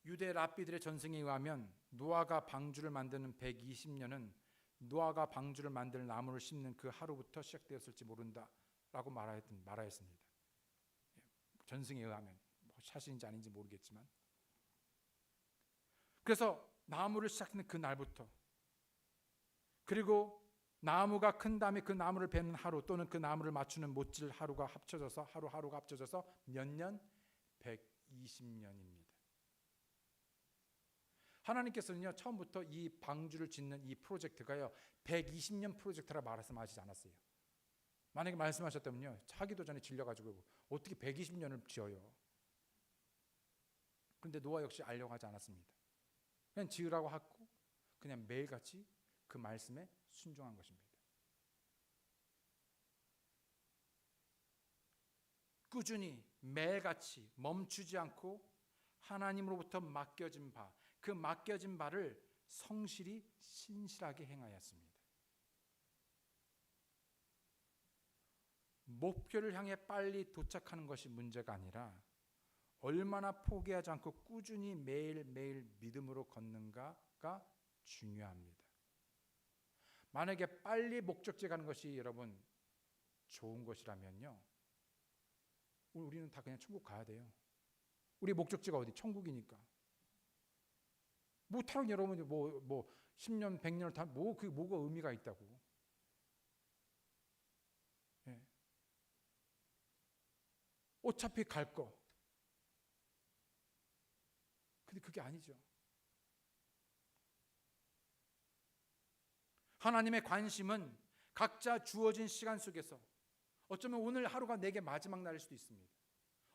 A: 유대 랍비들의 전승에 의하면 노아가 방주를 만드는 120년은 노아가 방주를 만들 나무를 심는 그 하루부터 시작되었을지 모른다라고 말하였습니다. 전승에 의하면 사실인지 아닌지 모르겠지만, 그래서 나무를 시작하는 그 날부터, 그리고 나무가 큰 다음에 그 나무를 베는 하루 또는 그 나무를 맞추는 못질 하루가 합쳐져서 하루가 합쳐져서 몇 년? 120년입니다. 하나님께서는요, 처음부터 이 방주를 짓는 이 프로젝트가요 120년 프로젝트라 말씀하시지 않았어요. 만약에 말씀하셨다면요, 차기도 전에 질려가지고 어떻게 120년을 지어요? 그런데 노아 역시 알려고 하지 않았습니다. 그냥 지으라고 하고 그냥 매일같이 그 말씀에 순종한 것입니다. 꾸준히 매일같이 멈추지 않고 하나님으로부터 맡겨진 바, 그 맡겨진 바를 성실히 신실하게 행하였습니다. 목표를 향해 빨리 도착하는 것이 문제가 아니라 얼마나 포기하지 않고 꾸준히 매일매일 믿음으로 걷는가가 중요합니다. 만약에 빨리 목적지에 가는 것이 여러분 좋은 것이라면요, 우리는 다 그냥 천국 가야 돼요. 우리 목적지가 어디? 천국이니까. 뭐 타락 여러분이 뭐 10년, 100년을 다 그게 뭐가 의미가 있다고? 예. 어차피 갈 거. 근데 그게 아니죠. 하나님의 관심은 각자 주어진 시간 속에서, 어쩌면 오늘 하루가 내게 마지막 날일 수도 있습니다.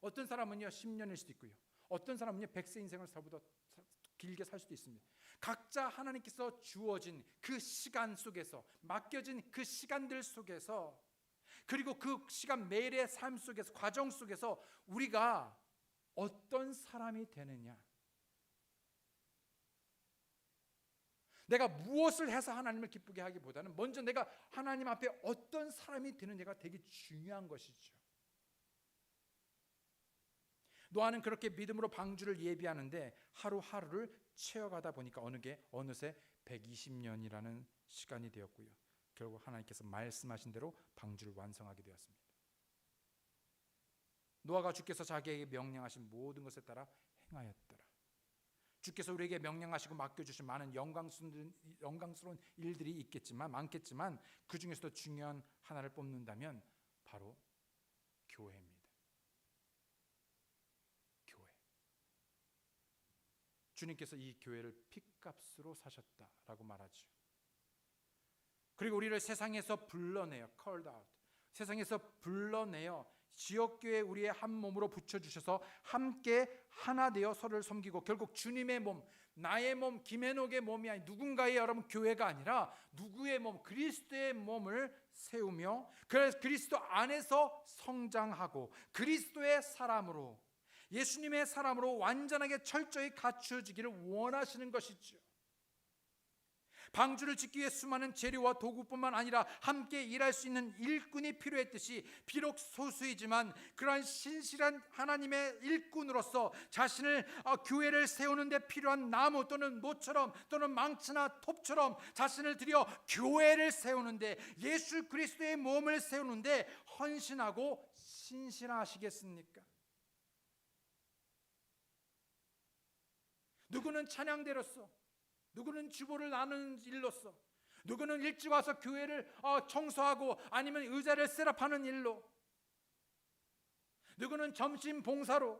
A: 어떤 사람은요 10년일 수도 있고요. 어떤 사람은요 100세 인생을 살보다 길게 살 수도 있습니다. 각자 하나님께서 주어진 그 시간 속에서, 맡겨진 그 시간들 속에서, 그리고 그 시간 매일의 삶 속에서, 과정 속에서 우리가 어떤 사람이 되느냐, 내가 무엇을 해서 하나님을 기쁘게 하기보다는 먼저 내가 하나님 앞에 어떤 사람이 되느냐가 되게 중요한 것이죠. 노아는 그렇게 믿음으로 방주를 예비하는데 하루하루를 채워가다 보니까 어느새 120년이라는 시간이 되었고요. 결국 하나님께서 말씀하신 대로 방주를 완성하게 되었습니다. 노아가 주께서 자기에게 명령하신 모든 것에 따라 행하였더라. 주께서 우리에게 명령하시고 맡겨주신 많은 영광스러운 일들이 많겠지만 그 중에서도 중요한 하나를 뽑는다면 바로 교회입니다. 교회. 주님께서 이 교회를 핏값으로 사셨다라고 말하죠. 그리고 우리를 세상에서 불러내어, called out, 세상에서 불러내어 지역교회 우리의 한 몸으로 붙여주셔서 함께 하나 되어 서로를 섬기고, 결국 주님의 몸, 나의 몸, 김해녹의 몸이 아닌 누군가의 여러분 교회가 아니라 누구의 몸, 그리스도의 몸을 세우며 그래서 그리스도 안에서 성장하고 그리스도의 사람으로, 예수님의 사람으로 완전하게 철저히 갖추어지기를 원하시는 것이죠. 방주를 짓기 위해 수많은 재료와 도구뿐만 아니라 함께 일할 수 있는 일꾼이 필요했듯이 비록 소수이지만 그러한 신실한 하나님의 일꾼으로서 자신을 교회를 세우는 데 필요한 나무 또는 모처럼 또는 망치나 톱처럼 자신을 들여 교회를 세우는데, 예수 그리스도의 몸을 세우는데 헌신하고 신실하시겠습니까? 누구는 찬양대로서, 누구는 주보를 나누는 일로서, 누구는 일찍 와서 교회를 청소하고 아니면 의자를 셋업하는 일로, 누구는 점심 봉사로,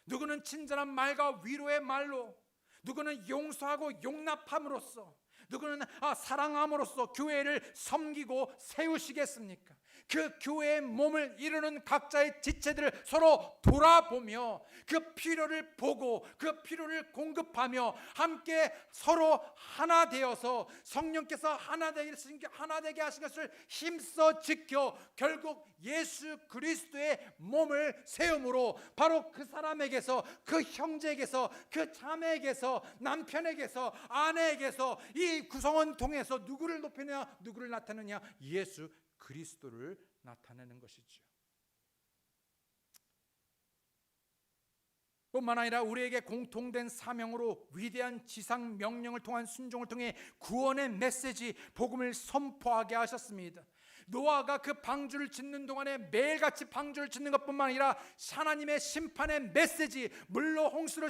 A: 누구는 친절한 말과 위로의 말로, 누구는 용서하고 용납함으로써, 누구는 사랑함으로써 교회를 섬기고 세우시겠습니까? 그 교회의 몸을 이루는 각자의 지체들을 서로 돌아보며 그 필요를 보고 그 필요를 공급하며 함께 서로 하나 되어서 성령께서 하나 되게 하신 것을 힘써 지켜 결국 예수 그리스도의 몸을 세움으로 바로 그 사람에게서, 그 형제에게서, 그 자매에게서, 남편에게서, 아내에게서 이 구성원 통해서 누구를 높이느냐, 누구를 나타내느냐? 예수 그리스도를 나타내는 것이죠. 뿐만 아니라 우리에게 공통된 사명으로 위대한 지상 명령을 통한 순종을 통해 구원의 메시지, 복음을 선포하게 하셨습니다. 노아가 그 방주를 짓는 동안에 매일같이 방주를 짓는 것뿐만 아니라 하나님의 심판의 메시지, 물로 홍수로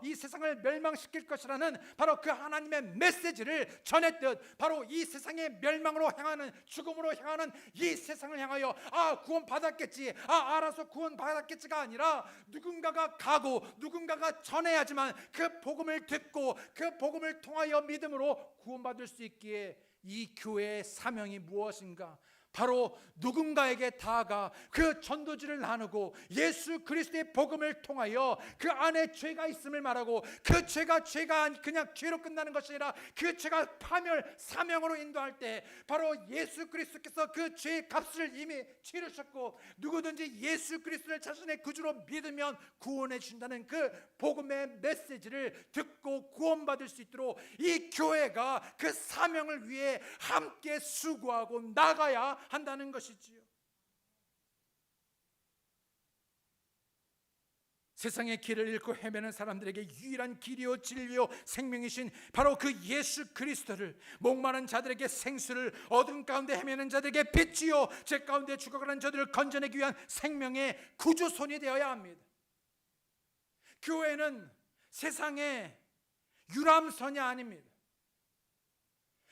A: 이 세상을 멸망시킬 것이라는 바로 그 하나님의 메시지를 전했듯, 바로 이 세상의 멸망으로 향하는, 죽음으로 향하는 이 세상을 향하여 구원 받았겠지, 알아서 구원 받았겠지가 아니라 누군가가 가고 누군가가 전해야지만 그 복음을 듣고 그 복음을 통하여 믿음으로 구원받을 수 있기에 이 교회의 사명이 무엇인가? 바로 누군가에게 다가가 그 전도지를 나누고 예수 그리스도의 복음을 통하여 그 안에 죄가 있음을 말하고, 그 죄가 그냥 죄로 끝나는 것이 아니라 그 죄가 파멸 사명으로 인도할 때 바로 예수 그리스도께서 그 죄의 값을 이미 치르셨고 누구든지 예수 그리스도를 자신의 구주로 믿으면 구원해 준다는 그 복음의 메시지를 듣고 구원받을 수 있도록 이 교회가 그 사명을 위해 함께 수고하고 나가야 한다는 것이지요. 세상의 길을 잃고 헤매는 사람들에게 유일한 길이요 진리요 생명이신 바로 그 예수 그리스도를, 목마른 자들에게 생수를, 어둠 가운데 헤매는 자들에게 빛이요 죄 가운데 죽어가는 자들을 건져내기 위한 생명의 구주손이 되어야 합니다. 교회는 세상의 유람선이 아닙니다.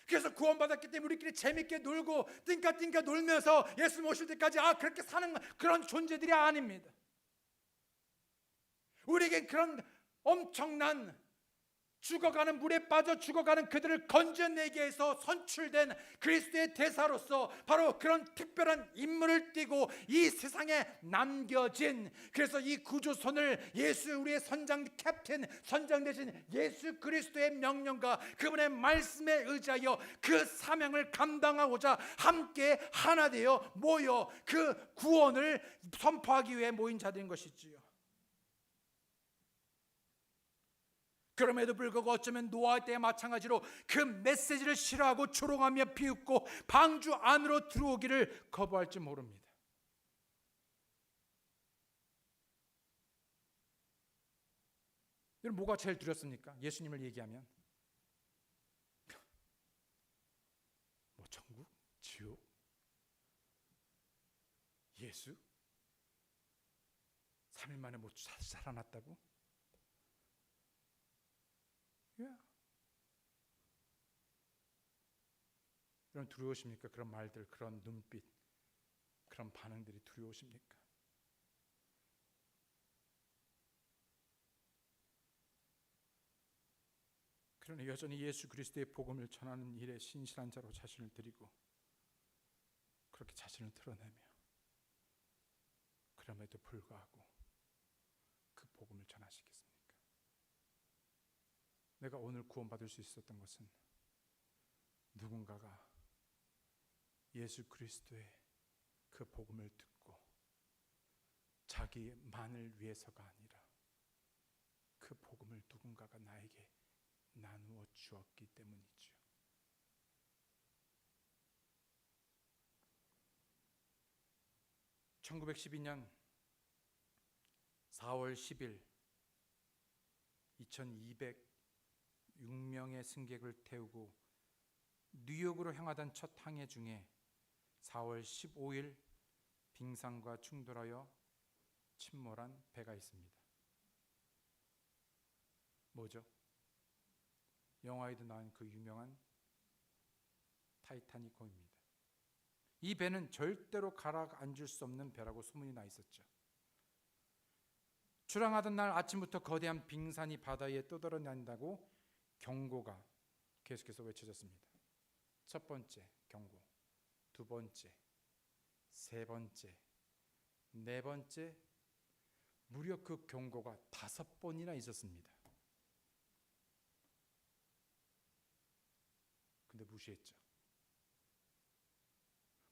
A: 그래서 구원받았기 때문에 우리끼리 재밌게 놀고 띵까띵까 놀면서 예수 오실 때까지 그렇게 사는 그런 존재들이 아닙니다. 우리에게 그런 엄청난 죽어가는, 물에 빠져 죽어가는 그들을 건져내기 위해서 선출된 그리스도의 대사로서 바로 그런 특별한 임무를 띠고 이 세상에 남겨진, 그래서 이 구조선을 예수, 우리의 선장 대신 예수 그리스도의 명령과 그분의 말씀에 의지하여 그 사명을 감당하고자 함께 하나 되어 모여 그 구원을 선포하기 위해 모인 자들인 것이지요. 그럼에도 불구하고 어쩌면 노아 때와 마찬가지로 그 메시지를 싫어하고 조롱하며 비웃고 방주 안으로 들어오기를 거부할지 모릅니다. 여러분, 뭐가 제일 두렵습니까? 예수님을 얘기하면 뭐 천국? 지옥? 예수? 3일 만에 못 살아났다고? 여러분 두려우십니까? 그런 말들, 그런 눈빛, 그런 반응들이 두려우십니까? 그러나 여전히 예수 그리스도의 복음을 전하는 일에 신실한 자로 자신을 드리고 그렇게 자신을 드러내며, 그럼에도 불구하고 그 복음을 전하시겠습니까? 내가 오늘 구원받을 수 있었던 것은 누군가가 예수 그리스도의 그 복음을 듣고 자기만을 위해서가 아니라 그 복음을 누군가가 나에게 나누어 주었기 때문이죠. (1912년 4월 10일) 2206명의 승객을 태우고 뉴욕으로 향하던 첫 항해 중에 4월 15일 빙산과 충돌하여 침몰한 배가 있습니다. 뭐죠? 영화에도 나온 그 유명한 타이타닉호입니다. 이 배는 절대로 가라앉을 수 없는 배라고 소문이 나 있었죠. 출항하던 날 아침부터 거대한 빙산이 바다 위에 떠돌아다닌다고 경고가 계속해서 외쳐졌습니다. 첫 번째 경고, 두 번째, 세 번째, 네 번째, 무려 그 경고가 5번이나 있었습니다. 근데 무시했죠.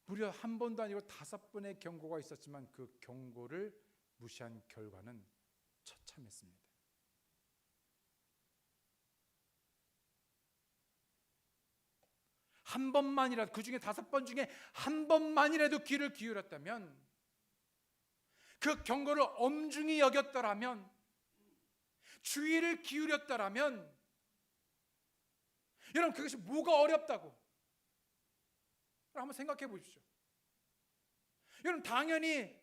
A: 무려 한 번도 아니고 5번의 경고가 있었지만 그 경고를 무시한 결과는 처참했습니다. 한 번만이라도, 그 중에 5번 중에 한 번만이라도 귀를 기울였다면, 그 경고를 엄중히 여겼더라면, 주의를 기울였더라면, 여러분 그것이 뭐가 어렵다고 한번 생각해 보십시오. 여러분 당연히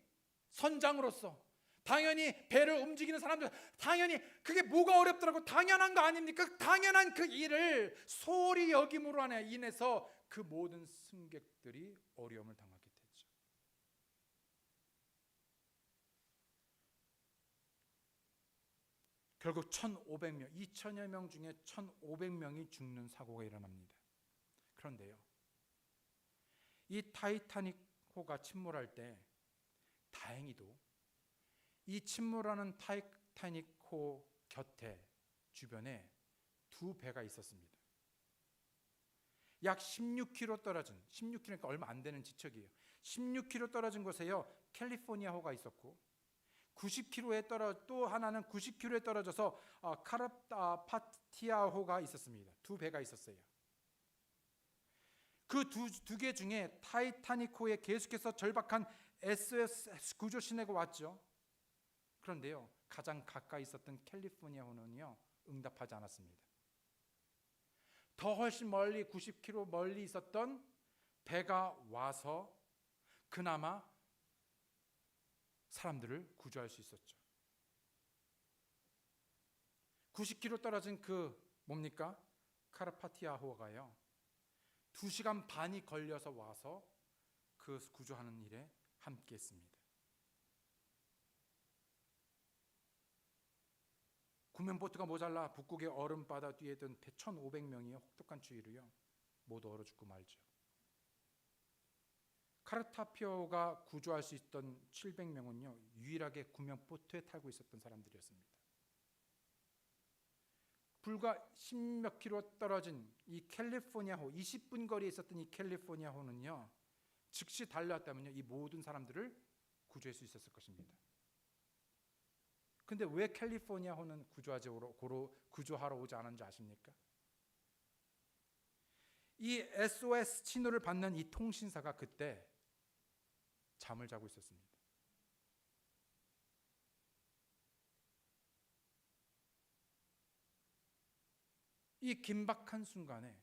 A: 선장으로서, 당연히 배를 움직이는 사람들, 당연히 그게 뭐가 어렵더라고 당연한 거 아닙니까? 당연한 그 일을 소홀히 여김으로 인해서 그 모든 승객들이 어려움을 당하게 됐죠. 결국 1,500명, 2천여 명 중에 1,500명이 죽는 사고가 일어납니다. 그런데요, 이 타이타닉호가 침몰할 때 다행히도 이 침몰하는 타이타닉호 곁에 주변에 2배가 있었습니다. 약 16km 떨어진, 16km니까 얼마 안 되는 지척이에요. 16km 떨어진 곳에요 캘리포니아호가 있었고, 90km에 또 하나는 90km에 떨어져서 카르파티아호가 있었습니다. 2배가 있었어요. 그 두 개 중에 타이타닉호에 계속해서 절박한 SOS 구조 신호가 왔죠. 그런데요, 가장 가까이 있었던 캘리포니아호는요 응답하지 않았습니다. 더 훨씬 멀리 90km 멀리 있었던 배가 와서 그나마 사람들을 구조할 수 있었죠. 90km 떨어진 그 뭡니까? 카르파티아호가요 2시간 반이 걸려서 와서 그 구조하는 일에 함께했습니다. 구명보트가 모자라 북극의 얼음바다 뒤에 있던 1,500명이 혹독한 추위로요 모두 얼어 죽고 말죠. 카르타피오가 구조할 수 있던 700명은요 유일하게 구명보트에 타고 있었던 사람들이었습니다. 불과 10몇 킬로 떨어진 이 캘리포니아호, 20분 거리에 있었던 이 캘리포니아호는요 즉시 달려왔다면요 이 모든 사람들을 구조할 수 있었을 것입니다. 근데 왜 캘리포니아호는 구조하러 오지 않은지 아십니까? 이 SOS 신호를 받는 이 통신사가 그때 잠을 자고 있었습니다. 이 긴박한 순간에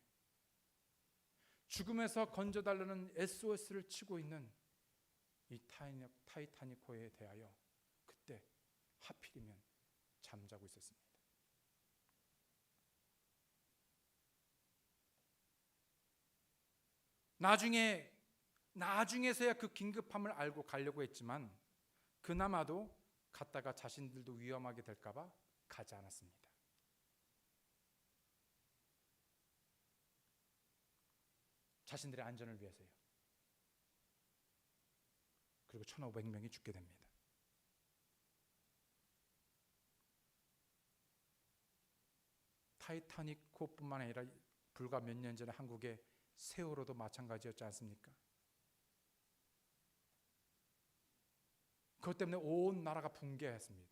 A: 죽음에서 건져달라는 SOS를 치고 있는 이 타이타닉호에 대하여 그때 하필이면 잠자고 있었습니다. 나중에서야 그 긴급함을 알고 가려고 했지만 그나마도 갔다가 자신들도 위험하게 될까봐 가지 않았습니다. 자신들의 안전을 위해서요. 그리고 1,500명이 죽게 됩니다. 타이타닉호뿐만 아니라 불과 몇 년 전에 한국의 세월호도 마찬가지였지 않습니까? 그것 때문에 온 나라가 붕괴했습니다.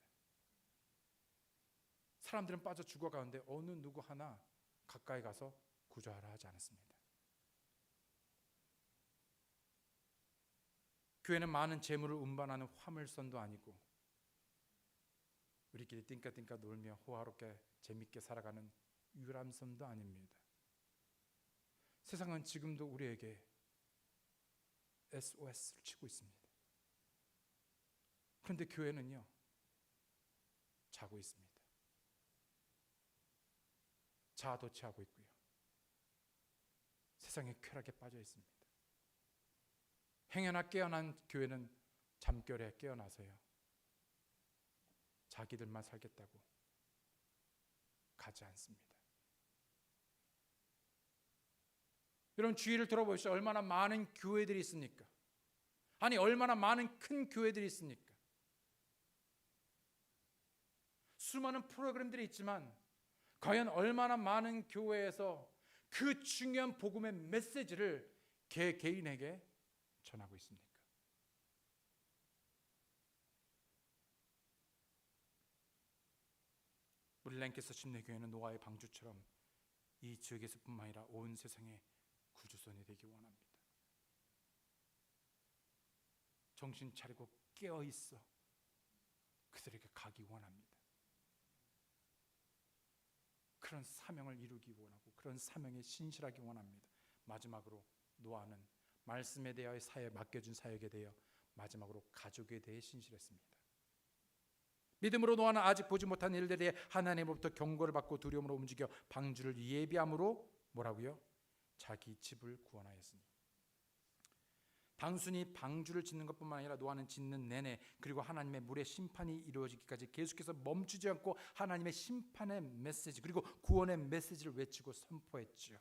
A: 사람들은 빠져 죽어가는데 어느 누구 하나 가까이 가서 구조하라 하지 않았습니다. 교회는 많은 재물을 운반하는 화물선도 아니고 우리끼리 띵까띵까 놀며 호화롭게 재밌게 살아가는 유람선도 아닙니다. 세상은 지금도 우리에게 SOS를 치고 있습니다. 그런데 교회는요, 자고 있습니다. 자아도취하고 있고요, 세상의 쾌락에 빠져 있습니다. 행여나 깨어난 교회는 잠결에 깨어나서요, 자기들만 살겠다고 가지 않습니다. 여러분, 주위를 돌아보십시오. 얼마나 많은 교회들이 있습니까? 아니, 얼마나 많은 큰 교회들이 있습니까? 수많은 프로그램들이 있지만 과연 얼마나 많은 교회에서 그 중요한 복음의 메시지를 개개인에게 전하고 있습니까? 우리 랭캐스터 침례교회는 노아의 방주처럼 이 지역에서뿐만 아니라 온 세상의 구주선이 되기 원합니다. 정신 차리고 깨어 있어 그들에게 가기 원합니다. 그런 사명을 이루기 원하고 그런 사명에 신실하기 원합니다. 마지막으로 노아는 말씀에 대하여 맡겨준 사역에 대해 마지막으로 가족에 대해 신실했습니다. 믿음으로 노아는 아직 보지 못한 일들에 대해 하나님으로부터 경고를 받고 두려움으로 움직여 방주를 예비함으로 뭐라고요? 자기 집을 구원하였으니. 단순히 방주를 짓는 것뿐만 아니라 노아는 짓는 내내 그리고 하나님의 물의 심판이 이루어지기까지 계속해서 멈추지 않고 하나님의 심판의 메시지 그리고 구원의 메시지를 외치고 선포했죠.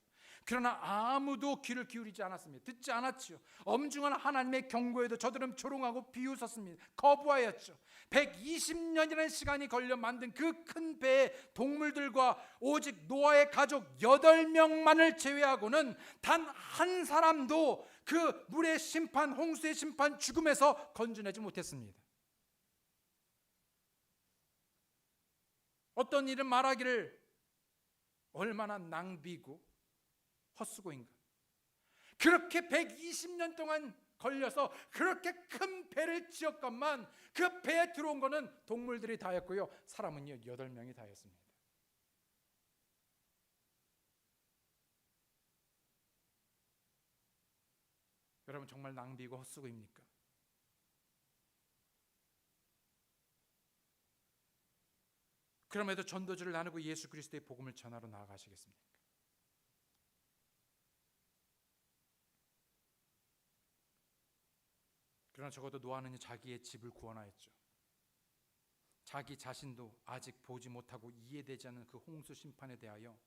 A: 그러나 아무도 귀를 기울이지 않았습니다. 듣지 않았죠. 엄중한 하나님의 경고에도 저들은 조롱하고 비웃었습니다. 거부하였죠. 120년이라는 시간이 걸려 만든 그 큰 배의 동물들과 오직 노아의 가족 8명만을 제외하고는 단 한 사람도 그 물의 심판, 홍수의 심판, 죽음에서 건져내지 못했습니다. 어떤 일은 말하기를 얼마나 낭비고 헛수고인가. 그렇게 120년 동안 걸려서 그렇게 큰 배를 지었건만 그 배에 들어온 거는 동물들이 다였고요, 사람은요 8명이 다였습니다. 여러분, 정말 낭비고 헛수고입니까? 그럼에도 전도지를 나누고 예수 그리스도의 복음을 전하러 나아가시겠습니까? 그러나 적어도 노아는 자기의 집을 구원하였죠. 자기 자신도 아직 보지 못하고 이해되지 않는 그 홍수 심판에 대하여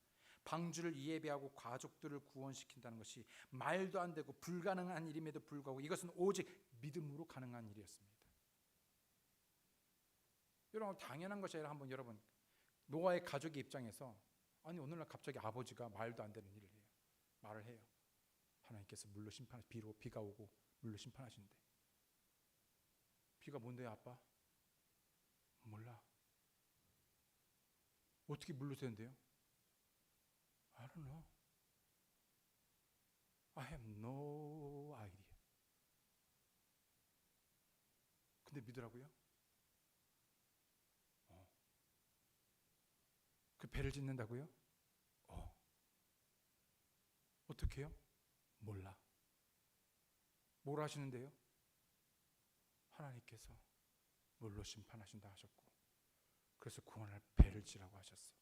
A: 방주를 예배하고 가족들을 구원시킨다는 것이 말도 안 되고 불가능한 일임에도 불구하고 이것은 오직 믿음으로 가능한 일이었습니다. 여러분, 당연한 것이 아니라 한번 여러분, 노아의 가족의 입장에서 아니 오늘날 갑자기 아버지가 말도 안 되는 일을 해요. 말을 해요. 하나님께서 물로 비가 오고 물로 심판하신대. 비가 뭔데요, 아빠? 몰라. 어떻게 물로 새는데요? I don't know. I have no idea. 근데 믿으라고요? 그 배를 짓는다고요? 어떻게 해요? 몰라. 뭘 하시는데요? 하나님께서 물로 심판하신다 하셨고 그래서 구원할 배를 지라고 하셨어.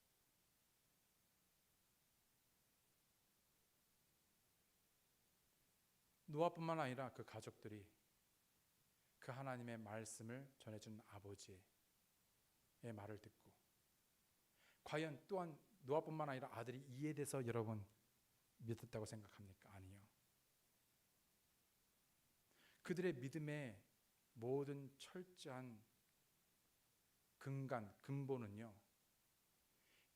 A: 노아뿐만 아니라 그 가족들이 그 하나님의 말씀을 전해준 아버지의 말을 듣고 과연 또한 노아뿐만 아니라 아들이 이해돼서 여러분 믿었다고 생각합니까? 아니요. 그들의 믿음의 모든 철저한 근본은요,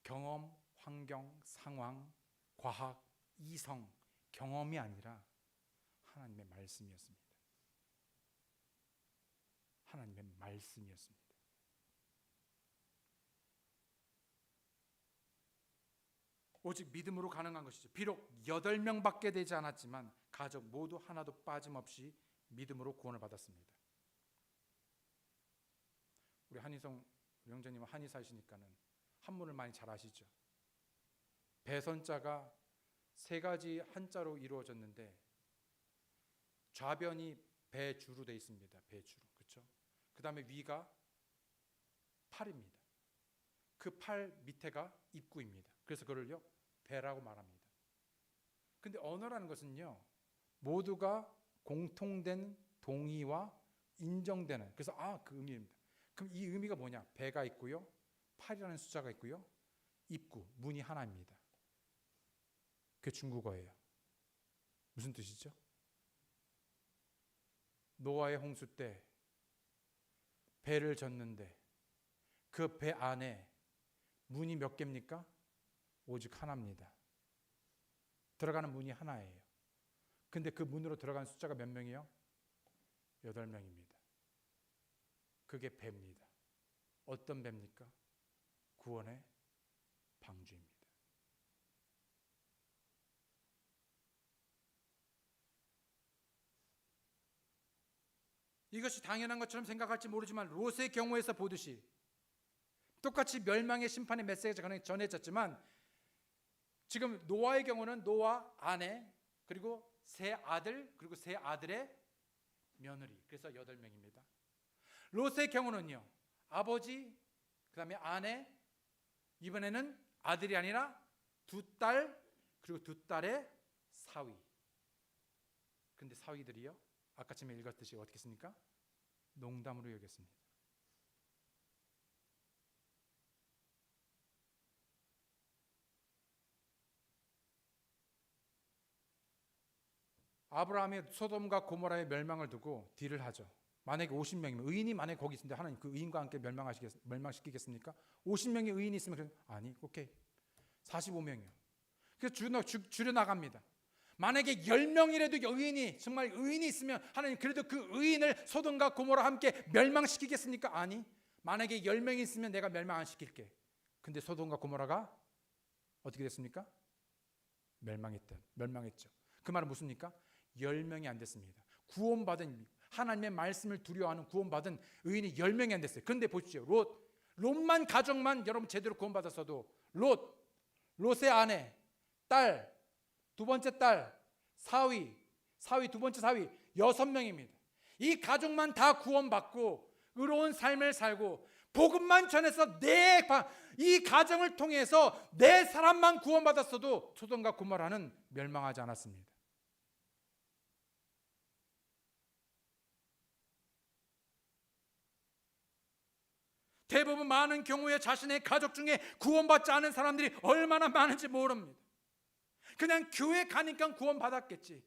A: 경험, 환경, 상황, 과학, 이성, 경험이 아니라 하나님의 말씀이었습니다. 하나님의 말씀이었습니다. 오직 믿음으로 가능한 것이죠. 비록 8명밖에 되지 않았지만 가족 모두 하나도 빠짐없이 믿음으로 구원을 받았습니다. 우리 한희성 우리 형제님은 한의사이시니까는 한문을 많이 잘 아시죠. 배선자가 3가지 한자로 이루어졌는데 좌변이 배주로 되어 있습니다. 배주로. 그렇죠? 그 다음에 위가 팔입니다. 그 팔 밑에가 입구입니다. 그래서 그걸요 배라고 말합니다. 근데 언어라는 것은요 모두가 공통된 동의와 인정되는, 그래서 그 의미입니다. 그럼 이 의미가 뭐냐? 배가 있고요, 팔이라는 숫자가 있고요, 입구, 문이 하나입니다. 그게 중국어예요. 무슨 뜻이죠? 노아의 홍수 때 배를 졌는데 그 배 안에 문이 몇 개입니까? 오직 하나입니다. 들어가는 문이 하나예요. 근데 그 문으로 들어간 숫자가 몇 명이요? 8명입니다. 그게 배입니다. 어떤 배입니까? 구원의 방주입니다. 이것이 당연한 것처럼 생각할지 모르지만 롯의 경우에서 보듯이 똑같이 멸망의 심판의 메시지가 전해졌지만 지금 노아의 경우는 노아 아내 그리고 3아들 그리고 3아들의 며느리, 그래서 8명입니다. 롯의 경우는요 아버지 그 다음에 아내, 이번에는 아들이 아니라 2딸 그리고 2딸의 사위. 근데 사위들이요 아까 전에 읽었듯이 어떻게 했습니까? 농담으로 여겼습니다. 아브라함이 소돔과 고모라의 멸망을 두고 딜을 하죠. 만약에 50명이면 의인이 만약에 거기 있는데 하나님 그 의인과 함께 멸망시키겠습니까? 50명의 의인이 있으면 아니 오케이 45명이요. 그래서 줄여나갑니다. 만약에 10명이라도 의인이 정말 의인이 있으면 하나님 그래도 그 의인을 소돔과 고모라 함께 멸망시키겠습니까? 아니, 만약에 10명이 있으면 내가 멸망 안 시킬게. 근데 소돔과 고모라가 어떻게 됐습니까? 멸망했죠. 그 말은 무엇입니까? 10명이 안 됐습니다. 구원받은 하나님의 말씀을 두려워하는 구원받은 의인이 10명이 안 됐어요. 그런데 보십시오. 롯만 가족만 여러분 제대로 구원받았어도 롯의 아내, 딸, 두 번째 딸, 사위 두 번째 사위 6명입니다. 이 가족만 다 구원받고 의로운 삶을 살고 복음만 전해서 이 가정을 통해서 내 사람만 구원받았어도 소돔과 고모라는 멸망하지 않았습니다. 대부분 많은 경우에 자신의 가족 중에 구원받지 않은 사람들이 얼마나 많은지 모릅니다. 그냥 교회 가니까 구원받았겠지.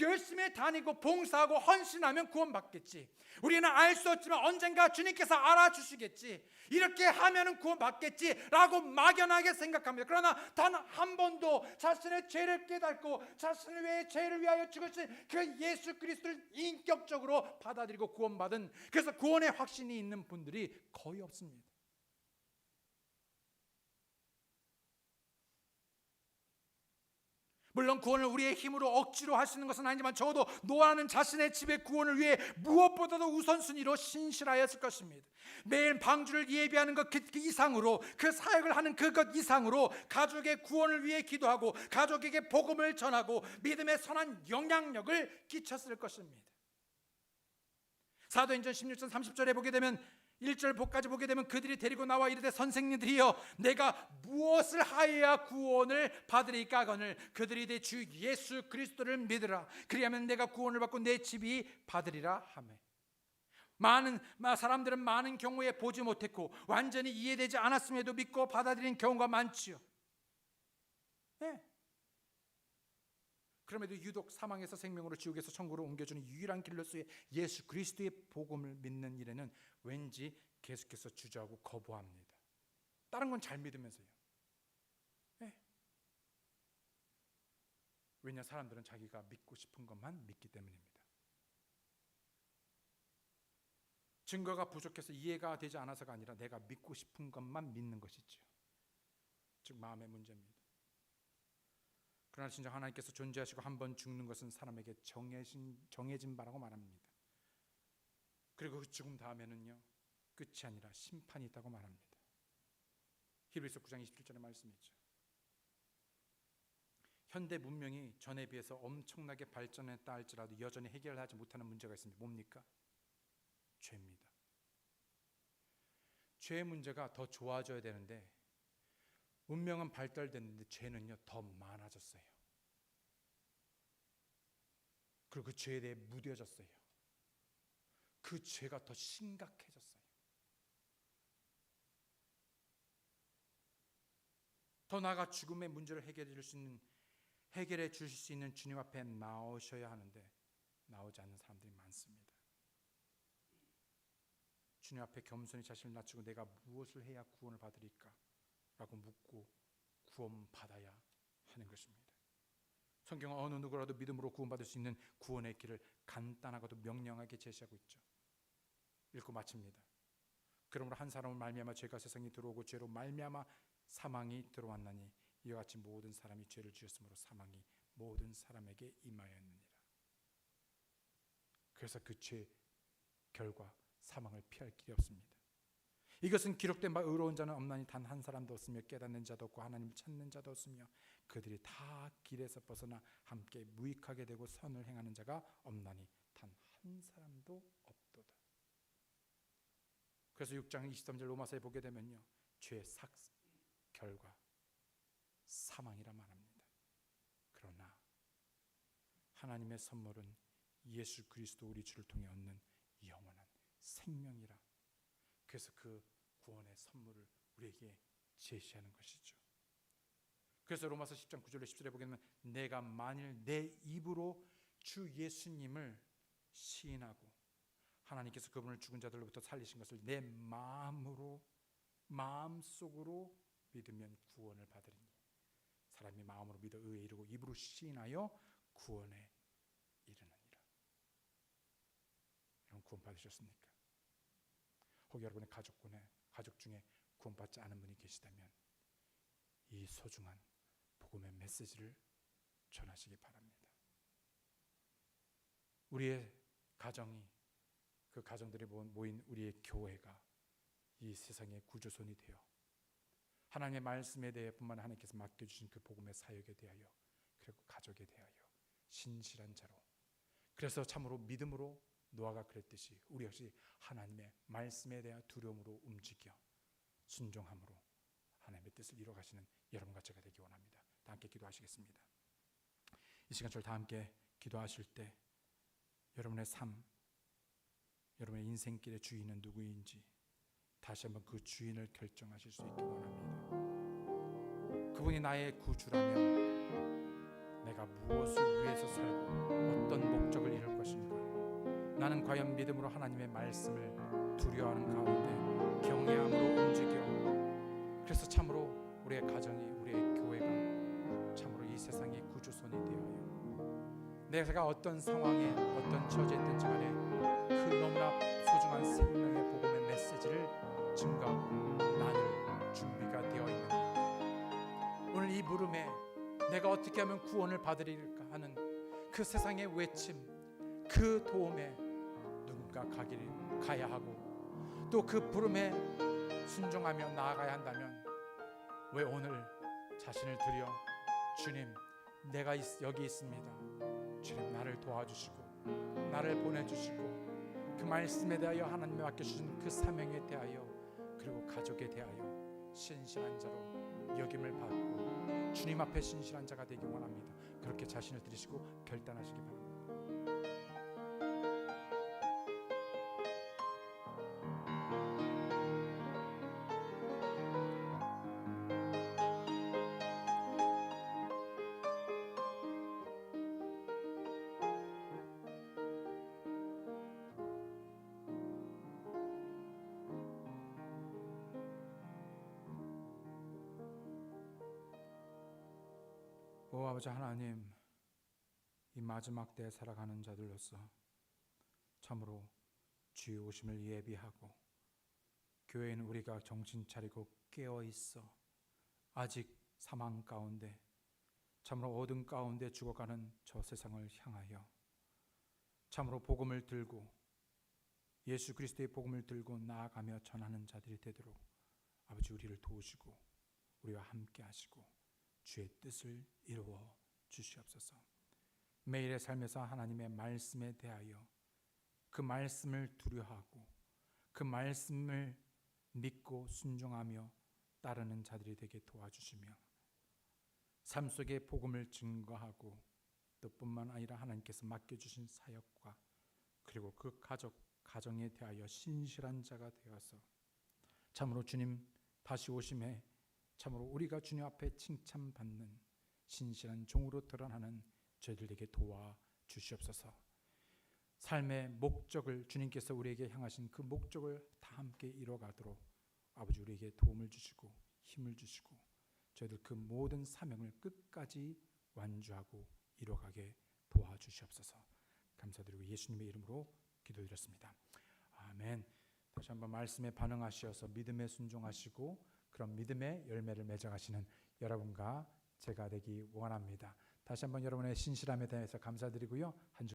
A: 열심히 다니고 봉사하고 헌신하면 구원받겠지. 우리는 알 수 없지만 언젠가 주님께서 알아주시겠지. 이렇게 하면 구원받겠지라고 막연하게 생각합니다. 그러나 단 한 번도 자신의 죄를 깨닫고 자신을 위해 죄를 위하여 죽으신 그 예수 그리스도를 인격적으로 받아들이고 구원받은, 그래서 구원의 확신이 있는 분들이 거의 없습니다. 물론 구원을 우리의 힘으로 억지로 할 수 있는 것은 아니지만 적어도 노아는 자신의 집의 구원을 위해 무엇보다도 우선순위로 신실하였을 것입니다. 매일 방주를 예비하는 것 그 이상으로, 그 사역을 하는 그것 이상으로 가족의 구원을 위해 기도하고 가족에게 복음을 전하고 믿음의 선한 영향력을 끼쳤을 것입니다. 사도행전 16장 30절에 보게 되면 1절까지 보게 되면 그들이 데리고 나와 이르되 선생님들이여 내가 무엇을 하여야 구원을 받으리까 하거늘 그들이 내 주 예수 그리스도를 믿으라 그리하면 내가 구원을 받고 내 집이 받으리라 하매. 많은 사람들은 많은 경우에 보지 못했고 완전히 이해되지 않았음에도 믿고 받아들인 경우가 많지요. 네. 그럼에도 유독 사망에서 생명으로 지옥에서 천국으로 옮겨주는 유일한 길로서의 예수 그리스도의 복음을 믿는 일에는 왠지 계속해서 주저하고 거부합니다. 다른 건 잘 믿으면서요. 네. 왜냐, 사람들은 자기가 믿고 싶은 것만 믿기 때문입니다. 증거가 부족해서 이해가 되지 않아서가 아니라 내가 믿고 싶은 것만 믿는 것이죠. 즉 마음의 문제입니다. 그러나 진정 하나님께서 존재하시고 한 번 죽는 것은 사람에게 정해진 바라고 말합니다. 그리고 그 죽음 다음에는요, 끝이 아니라 심판이 있다고 말합니다. 히브리서 9장 27절의 말씀이죠. 현대 문명이 전에 비해서 엄청나게 발전했다 할지라도 여전히 해결하지 못하는 문제가 있습니다. 뭡니까? 죄입니다. 죄의 문제가 더 좋아져야 되는데 문명은 발달됐는데 죄는요 더 많아졌어요. 그리고 그 죄에 대해 무뎌졌어요. 그 죄가 더 심각해졌어요. 더 나아가 죽음의 문제를 해결해 주실 수 있는 주님 앞에 나오셔야 하는데 나오지 않는 사람들이 많습니다. 주님 앞에 겸손히 자신을 낮추고 내가 무엇을 해야 구원을 받으리까? 라고 묻고 구원받아야 하는 것입니다. 성경은 어느 누구라도 믿음으로 구원받을 수 있는 구원의 길을 간단하고도 명령하게 제시하고 있죠. 읽고 마칩니다. 그러므로 한 사람을 말미암아 죄가 세상에 들어오고 죄로 말미암아 사망이 들어왔나니 이와 같이 모든 사람이 죄를 지었으므로 사망이 모든 사람에게 임하였느니라. 그래서 그 죄 결과 사망을 피할 길이 없습니다. 이것은 기록된 바 의로운 자는 없나니 단 한 사람도 없으며 깨닫는 자도 없고 하나님을 찾는 자도 없으며 그들이 다 길에서 벗어나 함께 무익하게 되고 선을 행하는 자가 없나니 단 한 사람도 없도다. 그래서 6장 23절 로마서에 보게 되면요, 죄의 결과 사망이라 말합니다. 그러나 하나님의 선물은 예수 그리스도 우리 주를 통해 얻는 영원한 생명이라. 그래서 그 구원의 선물을 우리에게 제시하는 것이죠. 그래서 로마서 10장 9절에 10절에 보게 되면 내가 만일 내 입으로 주 예수님을 시인하고 하나님께서 그분을 죽은 자들로부터 살리신 것을 내 마음속으로 믿으면 구원을 받으리니 사람이 마음으로 믿어 의에 이르고 입으로 시인하여 구원에 이르느니라. 여러분 구원 받으셨습니까? 혹 여러분의 가족 중에 구원받지 않은 분이 계시다면 이 소중한 복음의 메시지를 전하시기 바랍니다. 우리의 가정이, 그 가정들이 모인 우리의 교회가 이 세상의 구조선이 되어 하나님의 말씀에 대해 뿐만 하나님께서 맡겨주신 그 복음의 사역에 대하여 그리고 가족에 대하여 신실한 자로, 그래서 참으로 믿음으로 노아가 그랬듯이 우리 역시 하나님의 말씀에 대한 두려움으로 움직여 순종함으로 하나님의 뜻을 이루어가시는 여러분과 제가 되기 원합니다. 다 함께 기도하시겠습니다. 이 시간 저를 다 함께 기도하실 때 여러분의 삶, 여러분의 인생길의 주인은 누구인지 다시 한번 그 주인을 결정하실 수 있기 원합니다. 그분이 나의 구주라면 내가 무엇을 위해서 살고 어떤 목적을 이룰 것인가? 나는 과연 믿음으로 하나님의 말씀을 두려워하는 가운데 경외함으로 움직여 그래서 참으로 우리의 가정이, 우리의 교회가 참으로 이 세상의 구주선이 되어요. 내가 어떤 상황에 어떤 처지에 있든지 간에 그 너무나 소중한 생명의 복음의 메시지를 증거하고 나눌 준비가 되어 있는 오늘 이 물음에 내가 어떻게 하면 구원을 받으리까 하는 그 세상의 외침, 그 도움에 누군가 가야 하고 또 그 부름에 순종하며 나아가야 한다면 왜 오늘 자신을 드려 주님 내가 여기 있습니다. 주님 나를 도와주시고 나를 보내주시고 그 말씀에 대하여 하나님이 맡겨주신 그 사명에 대하여 그리고 가족에 대하여 신실한 자로 여김을 받고 주님 앞에 신실한 자가 되기 원합니다. 그렇게 자신을 들이시고 결단하시기 바랍니다. 오 아버지 하나님, 이 마지막 때에 살아가는 자들로서 참으로 주의 오심을 예비하고 교회인 우리가 정신 차리고 깨어 있어 아직 사망 가운데 참으로 어둠 가운데 죽어가는 저 세상을 향하여 참으로 복음을 들고 예수 그리스도의 복음을 들고 나아가며 전하는 자들이 되도록 아버지 우리를 도우시고 우리와 함께 하시고 주의 뜻을 이루어 주시옵소서. 매일의 삶에서 하나님의 말씀에 대하여 그 말씀을 두려워하고 그 말씀을 믿고 순종하며 따르는 자들이 되게 도와주시며 삶 속에 복음을 증거하고 또 뿐만 아니라 하나님께서 맡겨주신 사역과 그리고 그 가정에 대하여 신실한 자가 되어서 참으로 주님 다시 오심에 참으로 우리가 주님 앞에 칭찬받는 신실한 종으로 드러나는 저희들에게 도와주시옵소서. 삶의 목적을 주님께서 우리에게 향하신 그 목적을 다 함께 이뤄가도록 아버지 우리에게 도움을 주시고 힘을 주시고 저희들 그 모든 사명을 끝까지 완주하고 이뤄가게 도와주시옵소서. 감사드리고 예수님의 이름으로 기도드렸습니다. 아멘. 다시 한번 말씀에 반응하셔서 믿음에 순종하시고 그런 믿음의 열매를 맺어가시는 여러분과 제가 되기 원합니다. 다시 한번 여러분의 신실함에 대해서 감사드리고요. 한 주